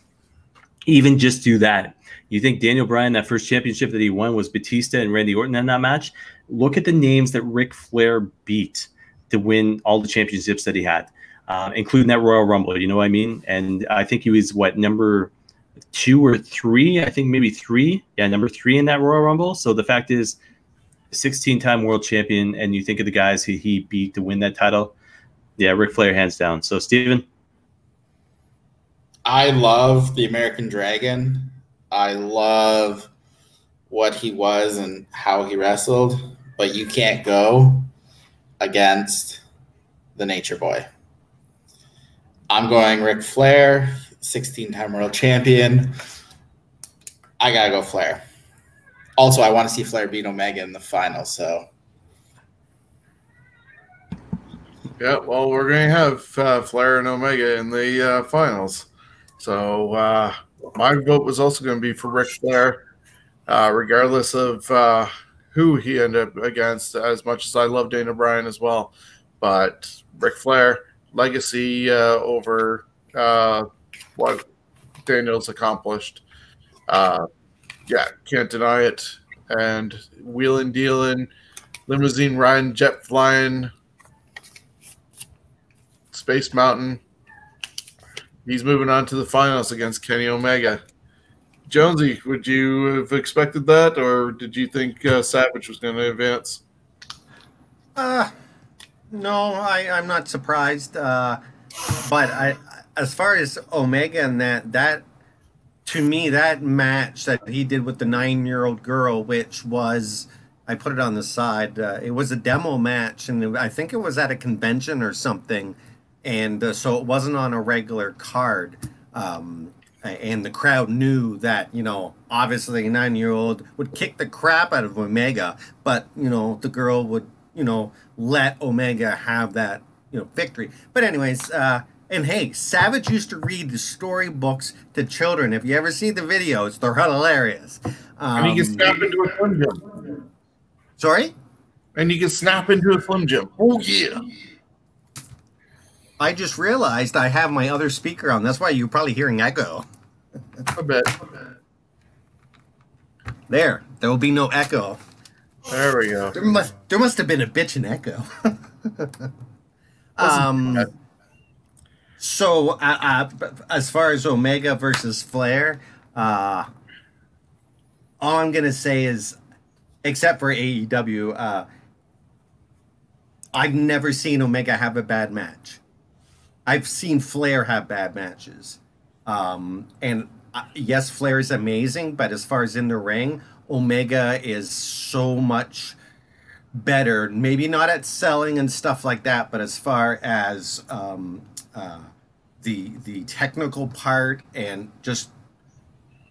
even just do that. You think Daniel Bryan, that first championship that he won was Batista and Randy Orton in that match? Look at the names that Ric Flair beat to win all the championships that he had, including that Royal Rumble. You know what I mean? And I think he was, what, number 2 or 3? I think maybe 3. Yeah, number 3 in that Royal Rumble. So the fact is, 16-time world champion, and you think of the guys he beat to win that title. Yeah, Ric Flair, hands down. So, Steven? I love the American Dragon. I love what he was and how he wrestled, but you can't go against the Nature Boy. I'm going Ric Flair, 16-time world champion. I gotta go Flair. Also, I want to see Flair beat Omega in the final, so. Yeah, well, we're going to have Flair and Omega in the finals. So my vote was also going to be for Ric Flair, regardless of who he ended up against, as much as I love Dana Bryan as well. But Ric Flair, legacy over what Daniel's accomplished. Yeah, can't deny it. And wheeling, dealing, limousine riding, jet flying, Space Mountain. He's moving on to the finals against Kenny Omega. Jonesy, would you have expected that, or did you think Savage was going to advance? No, I'm not surprised. But as far as Omega and that to me, that match that he did with the 9-year-old girl, which was, I put it on the side, it was a demo match, and I think it was at a convention or something, and so it wasn't on a regular card. And the crowd knew that, obviously a 9-year-old would kick the crap out of Omega, but, the girl would, let Omega have that, victory. But anyways, and hey, Savage used to read the storybooks to children. If you ever see the videos, they're hilarious. And he can snap into a Slim Jim. Sorry? And you can snap into a Slim Jim. Oh, yeah. I just realized I have my other speaker on. That's why you're probably hearing echo. I bet. There will be no echo. There we go. There must have been a bitchin' echo. So, as far as Omega versus Flair, all I'm going to say is, except for AEW, I've never seen Omega have a bad match. I've seen Flair have bad matches. And yes, Flair is amazing, but as far as in the ring, Omega is so much better. Maybe not at selling and stuff like that, but as far as the technical part and just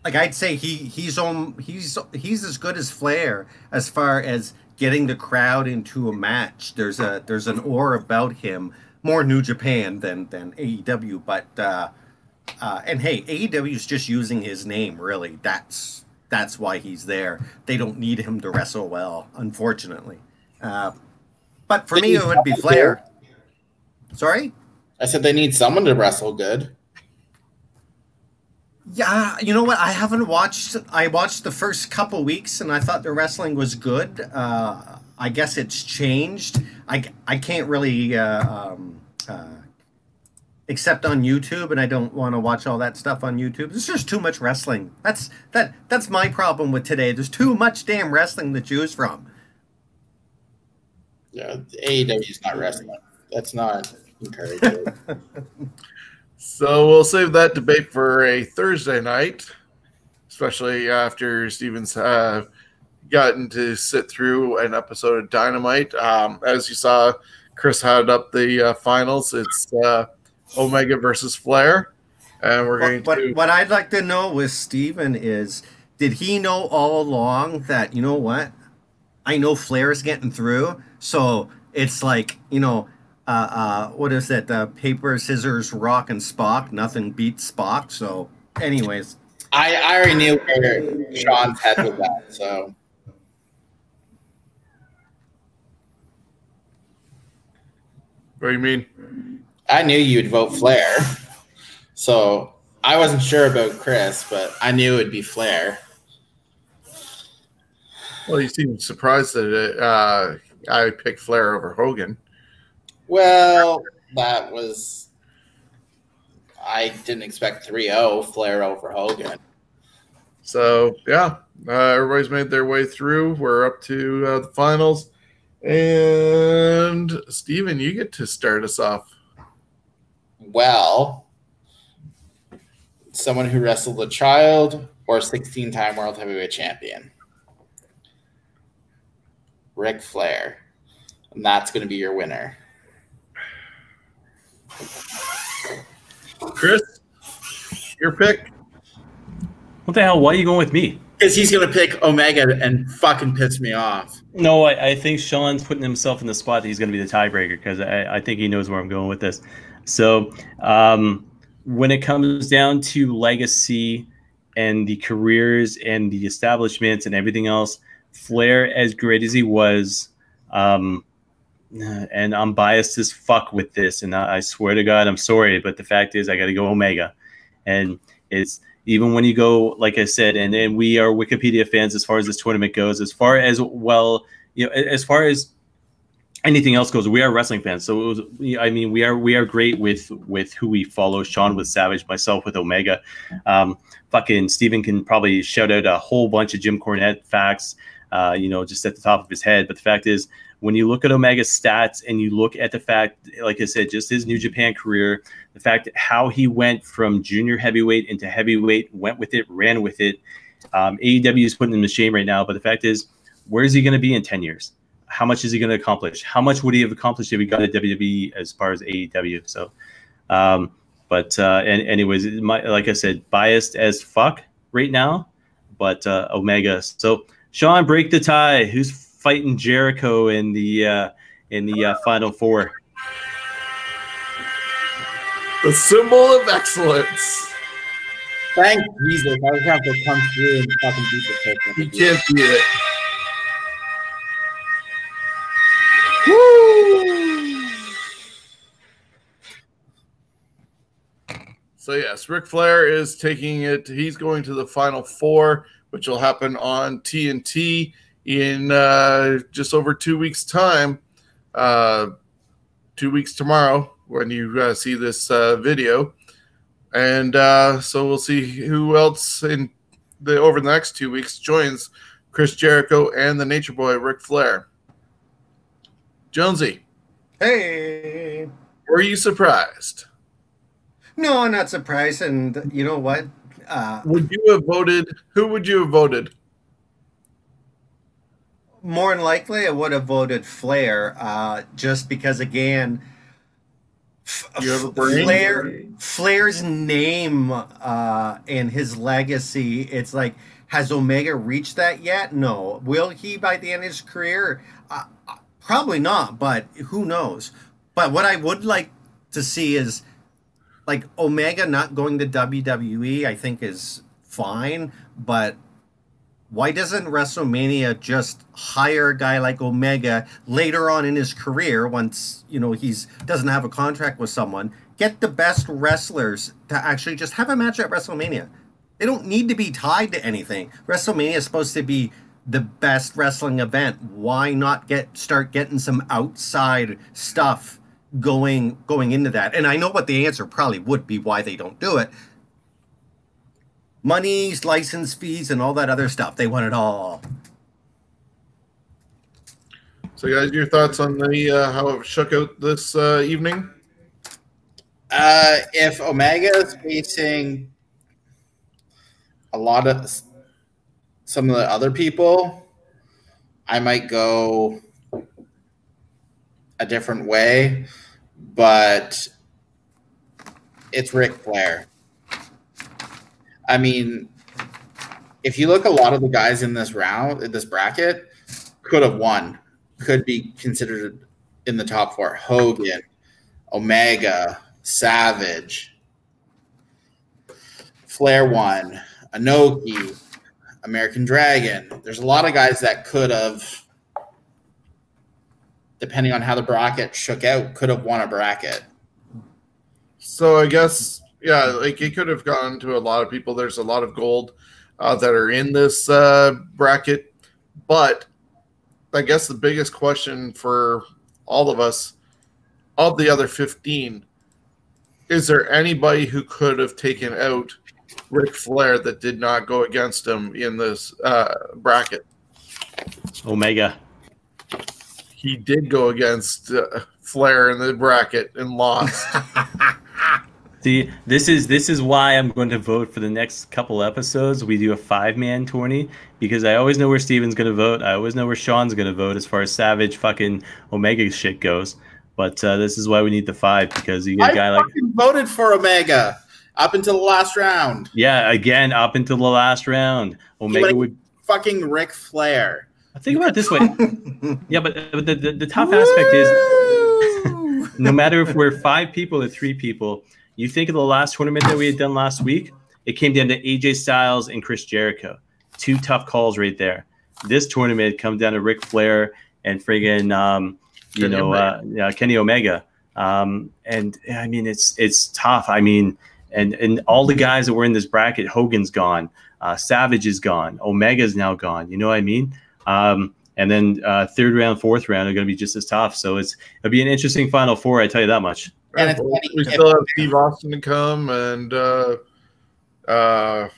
like I'd say he's as good as Flair as far as getting the crowd into a match. There's an aura about him, more New Japan than AEW, but and hey, AEW is just using his name, really. That's why he's there. They don't need him to wrestle well, unfortunately. But for me, it would be Flair. Sorry? I said they need someone to wrestle good. Yeah, you know what? I haven't watched. I watched the first couple weeks, and I thought the wrestling was good. I guess it's changed. I can't really except on YouTube, and I don't want to watch all that stuff on YouTube. There's just too much wrestling. That's my problem with today. There's too much damn wrestling to choose from. Yeah, AEW is not wrestling. That's not encouraging. So we'll save that debate for a Thursday night, especially after Steven's gotten to sit through an episode of Dynamite. As you saw, Chris had up the finals. It's Omega versus Flair. And we're going to. What I'd like to know with Steven is, did he know all along that, you know what? I know Flair's getting through. So it's like, what is it? Paper, scissors, rock, and Spock. Nothing beats Spock. So, anyways. I already knew where Shawn's head was at, so. What do you mean? I knew you'd vote Flair. So I wasn't sure about Chris, but I knew it'd be Flair. Well, you seem surprised that I picked Flair over Hogan. Well, that was... I didn't expect 3-0 Flair over Hogan. So, yeah, everybody's made their way through. We're up to the finals. And, Steven, you get to start us off. Well, someone who wrestled a child or 16-time World Heavyweight Champion. Ric Flair. And that's going to be your winner. Chris, your pick. What the hell? Why are you going with me? Because he's going to pick Omega and fucking piss me off. No, I think Shawn's putting himself in the spot that he's going to be the tiebreaker because I think he knows where I'm going with this. So when it comes down to legacy and the careers and the establishments and everything else, Flair, as great as he was, and I'm biased as fuck with this, and I swear to God, I'm sorry, but the fact is I got to go Omega. And it's even when you go, like I said, and we are Wikipedia fans as far as this tournament goes, as far as, well, as far as anything else goes, we are wrestling fans. So it was, we are great with who we follow. Shawn with Savage, myself with Omega. Fucking Steven can probably shout out a whole bunch of Jim Cornette facts, just at the top of his head. But the fact is, when you look at Omega's stats and you look at the fact, like I said, just his New Japan career, the fact that how he went from junior heavyweight into heavyweight, went with it, ran with it. AEW is putting him to shame right now. But the fact is, where is he going to be in 10 years? How much is he going to accomplish? How much would he have accomplished if he got to WWE as far as AEW? So, anyways, like I said, biased as fuck right now, but Omega. So, Shawn, break the tie. Who's fighting Jericho in the Final Four? The symbol of excellence. Thank Jesus. I was going to come through and fucking beat the pick. You can't beat it. So yes, Ric Flair is taking it. He's going to the Final Four, which will happen on TNT in just over 2 weeks' time. 2 weeks tomorrow when you see this video. And so we'll see who else over the next 2 weeks joins Chris Jericho and the Nature Boy, Ric Flair. Jonesy. Hey. Were you surprised? No, I'm not surprised. And you know what? Would you have voted? Who would you have voted? More than likely, I would have voted Flair, just because, again, Flair's name and his legacy, it's like, has Omega reached that yet? No. Will he by the end of his career? Probably not, but who knows? But what I would like to see is, like, Omega not going to WWE, I think is fine, but why doesn't WrestleMania just hire a guy like Omega later on in his career, once, he's doesn't have a contract with someone, get the best wrestlers to actually just have a match at WrestleMania? They don't need to be tied to anything. WrestleMania is supposed to be the best wrestling event. Why not start getting some outside stuff going into that? And I know what the answer probably would be why they don't do it. Monies, license fees, and all that other stuff. They want it all. So, guys, your thoughts on the how it shook out this evening? If Omega is facing a lot of some of the other people, I might go a different way, but it's Ric Flair. I mean, if you look, a lot of the guys in this bracket could have won, could be considered in the top four. Hogan, Omega, Savage, Flair won, Inoki, American Dragon. There's a lot of guys that could have, depending on how the bracket shook out, could have won a bracket. So I guess, yeah, like it could have gone to a lot of people. There's a lot of gold that are in this bracket. But I guess the biggest question for all of us, of the other 15, is there anybody who could have taken out Ric Flair that did not go against him in this bracket? Omega. He did go against Flair in the bracket and lost. See, this is why I'm going to vote for the next couple episodes. We do a 5-man tourney because I always know where Steven's going to vote. I always know where Shawn's going to vote as far as Savage fucking Omega shit goes. But this is why we need the 5, because you get a guy like... I voted for Omega up until the last round. Yeah, again, up until the last round. Omega would... Fucking Ric Flair. Think about it this way. Yeah, but the tough aspect is no matter if we're 5 people or 3 people, you think of the last tournament that we had done last week, it came down to AJ Styles and Chris Jericho. 2 tough calls right there. This tournament comes down to Ric Flair and friggin' Kenny Omega. And I mean, it's tough. I mean, and all the guys that were in this bracket, Hogan's gone, Savage is gone, Omega's now gone. You know what I mean? And then 3rd round, 4th round are going to be just as tough. So it'll be an interesting Final Four, I tell you that much. And it's we still have Steve Austin to come, and you got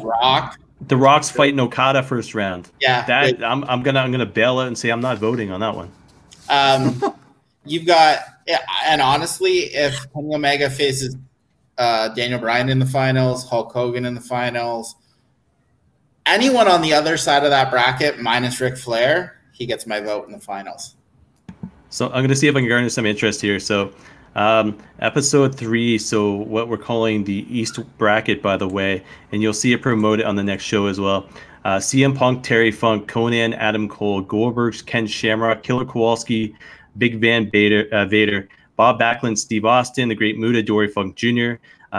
Rock. The Rock's fighting Okada first round. Yeah, that I'm gonna bail out and say I'm not voting on that one. You've got, and honestly, if Kenny Omega faces Daniel Bryan in the finals, Hulk Hogan in the finals, anyone on the other side of that bracket minus Ric Flair, he gets my vote in the finals. So I'm going to see if I can garner some interest here. So episode 3, so what we're calling the East bracket, by the way, and you'll see it promoted on the next show as well. CM Punk, Terry Funk, Conan, Adam Cole, Goldberg, Ken Shamrock, Killer Kowalski, Big Van Vader, Bob Backlund, Steve Austin, The Great Muta, Dory Funk Jr.,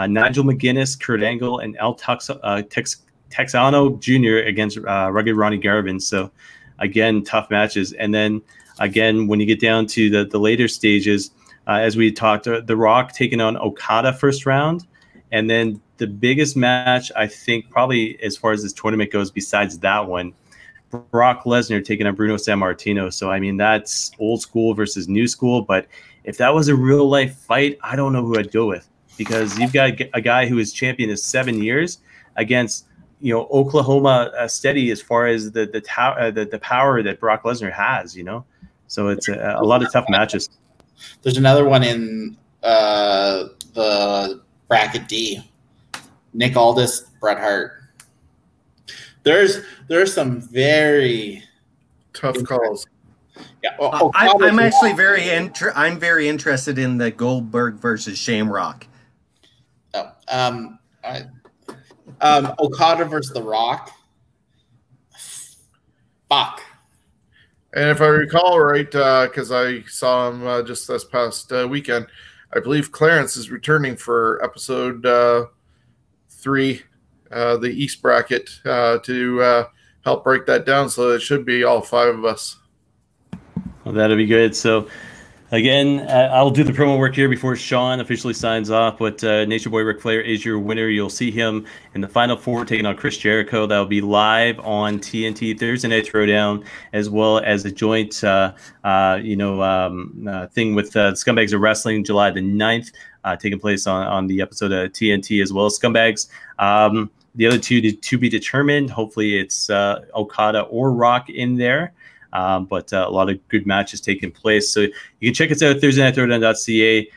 Nigel McGuinness, Kurt Angle, and El Texano Jr. against Rugged Ronnie Garvin. So, again, tough matches. And then, again, when you get down to the later stages, as we talked, The Rock taking on Okada first round. And then the biggest match, I think, probably as far as this tournament goes, besides that one, Brock Lesnar taking on Bruno Sammartino. So, I mean, that's old school versus new school. But if that was a real-life fight, I don't know who I'd go with. Because you've got a guy who is champion in 7 years against, Oklahoma steady as far as the power that Brock Lesnar has, So it's a lot of tough matches. There's another one in the bracket D. Nick Aldis, Bret Hart. There's some very tough calls. Yeah, I'm actually very interested in the Goldberg versus Shamrock. Okada versus The Rock. Fuck. And if I recall right, because I saw him just this past weekend, I believe Clarence is returning for episode 3, the East bracket, to help break that down. So it should be all 5 of us. Well, that'll be good. So, again, I'll do the promo work here before Shawn officially signs off. But Nature Boy Ric Flair is your winner. You'll see him in the Final Four taking on Chris Jericho. That'll be live on TNT Thursday Night Throwdown, as well as a joint thing with Scumbags of Wrestling, July the 9th, taking place on the episode of TNT as well as Scumbags. The other two to be determined. Hopefully it's Okada or Rock in there. But a lot of good matches taking place. So you can check us out at ThursdayNightThrowdown.ca.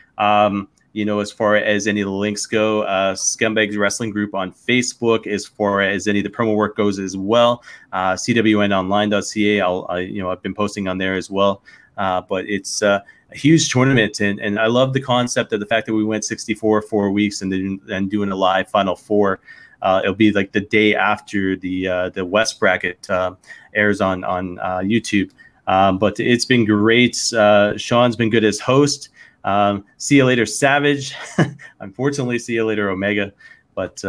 as far as any of the links go. Scumbags Wrestling Group on Facebook, as far as any of the promo work goes as well. CWNonline.ca. I've been posting on there as well. But it's a huge tournament, and I love the concept of the fact that we went 64 4 weeks and then doing a live Final Four. It'll be like the day after the West bracket airs on YouTube. But it's been great. Shawn's been good as host. See you later, Savage. Unfortunately, see you later, Omega. But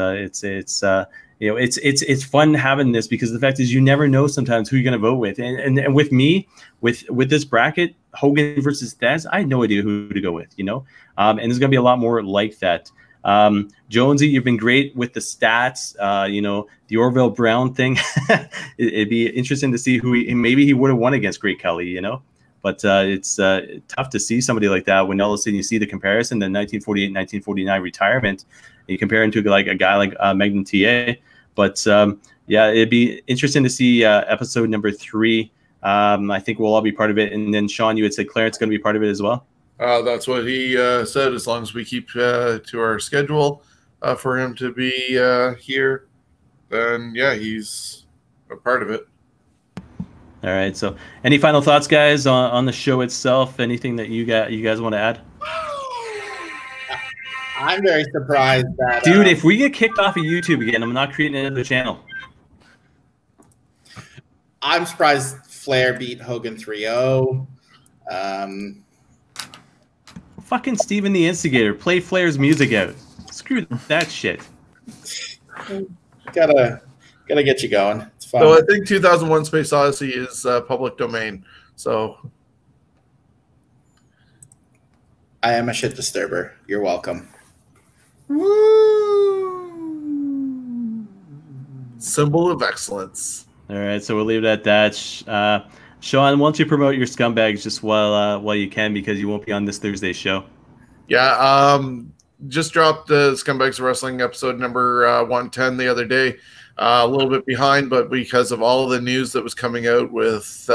it's fun having this, because the fact is you never know sometimes who you're going to vote with. And with me, with this bracket, Hogan versus Thesz, I had no idea who to go with, and there's going to be a lot more like that. Jonesy, you've been great with the stats. The Orville Brown thing. It'd be interesting to see who maybe he would have won against Great Khali, But it's tough to see somebody like that when all of a sudden you see the comparison, the 1948, 1949 retirement, and you compare him to like a guy like Magnum TA. But it'd be interesting to see episode number 3. I think we'll all be part of it. And then Shawn, you had said Clarence going to be part of it as well. That's what he said. As long as we keep to our schedule for him to be here, then he's a part of it. All right. So, any final thoughts, guys, on the show itself? Anything that you guys want to add? I'm very surprised that dude, if we get kicked off of YouTube again, I'm not creating another channel. I'm surprised Flair beat Hogan 3-0. Fucking Steven the Instigator, play Flair's music out. Screw that shit. Gotta get you going. It's fun. So I think 2001: Space Odyssey is public domain. So I am a shit disturber. You're welcome. Woo! Symbol of excellence. All right, so we'll leave it at that. Shawn, why don't you promote your Scumbags just while you can, because you won't be on this Thursday's show. Yeah, just dropped the Scumbags Wrestling episode number 110 the other day. A little bit behind, but because of all of the news that was coming out with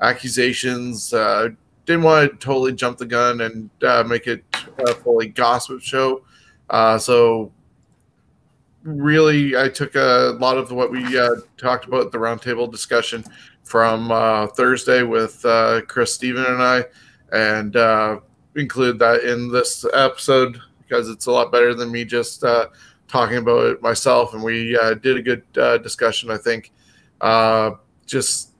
accusations, didn't want to totally jump the gun and make it a fully gossip show. So really, I took a lot of what we talked about at the roundtable discussion from Thursday with Chris, Steven, and I, and include that in this episode because it's a lot better than me just talking about it myself. And we did a good discussion, I think. Just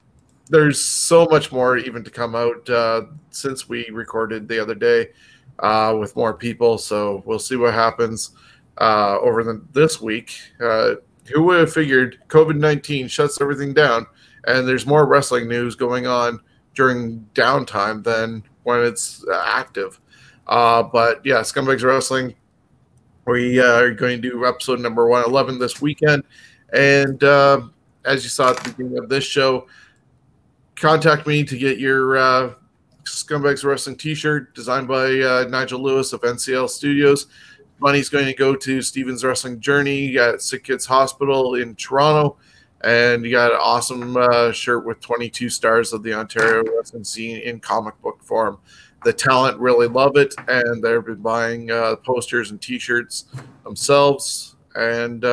there's so much more even to come out since we recorded the other day with more people. So we'll see what happens over this week. Who would have figured COVID-19 shuts everything down and there's more wrestling news going on during downtime than when it's active. But yeah, Scumbags Wrestling, we are going to do episode number 111 this weekend. And as you saw at the beginning of this show, contact me to get your Scumbags Wrestling t-shirt designed by Nigel Lewis of NCL Studios. Money's going to go to Steven's Wrestling Journey at Sick Kids Hospital in Toronto. And you got an awesome shirt with 22 stars of the Ontario wrestling scene in comic book form. The talent really love it, and they've been buying posters and T-shirts themselves. And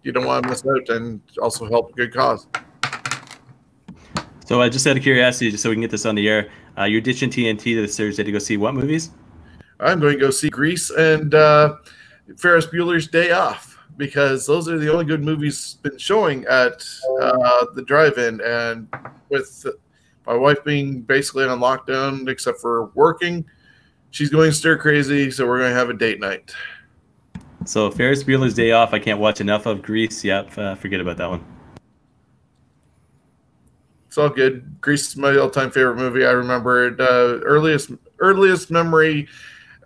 you don't want to miss out, and also help a good cause. So just out of curiosity, just so we can get this on the air, you're ditching TNT this Thursday to go see what movies? I'm going to go see Grease and Ferris Bueller's Day Off, because those are the only good movies been showing at the drive-in. And with my wife being basically on lockdown except for working, she's going stir crazy, so we're going to have a date night. So Ferris Bueller's Day Off, I can't watch enough of. Grease, yep, forget about that one. It's all good. Grease is my all-time favorite movie. I remember it earliest memory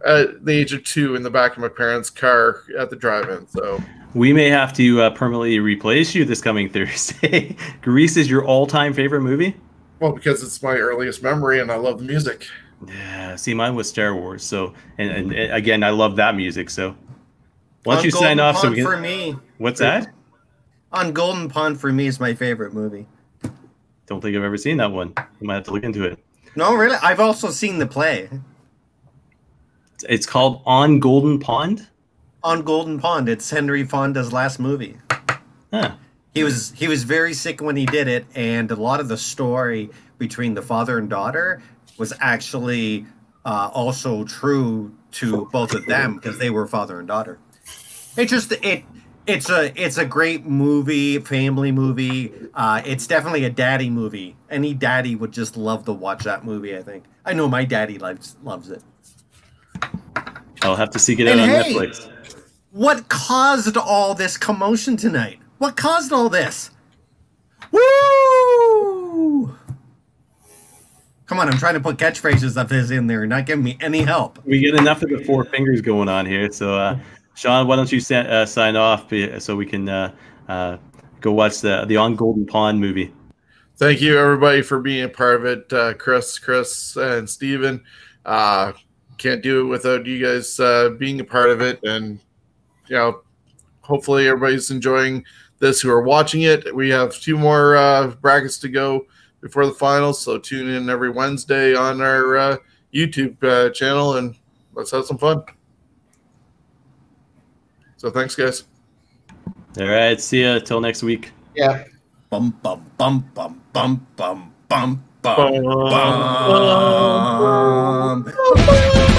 at the age of 2 in the back of my parents' car at the drive-in. So we may have to permanently replace you this coming Thursday. Grease is your all-time favorite movie? Well, because it's my earliest memory and I love the music. Yeah, see, mine was Star Wars. So, and again, I love that music. So, why don't you sign off? So we can... For me, what's that? On Golden Pond for me is my favorite movie. Don't think I've ever seen that one. I might have to look into it. No, really? I've also seen the play. It's called On Golden Pond. On Golden Pond. It's Henry Fonda's last movie. Huh. He was very sick when he did it, and a lot of the story between the father and daughter was actually also true to both of them because they were father and daughter. It's a great movie, family movie. It's definitely a daddy movie. Any daddy would just love to watch that movie, I think. I know my daddy loves it. I'll have to seek it out on Netflix. What caused all this commotion tonight? What caused all this? Woo! Come on, I'm trying to put catchphrases of his in there, not giving me any help. We get enough of the four fingers going on here. So, Shawn, why don't you sign off so we can go watch the On Golden Pond movie? Thank you, everybody, for being a part of it. Chris, and Steven. Can't do it without you guys being a part of it. And, hopefully everybody's enjoying this who are watching it. We have 2 more brackets to go before the finals, so tune in every Wednesday on our YouTube channel, and let's have some fun. So thanks, guys. All right, see ya till next week. Yeah. Bum bum bum bum bum bum bum bum bum.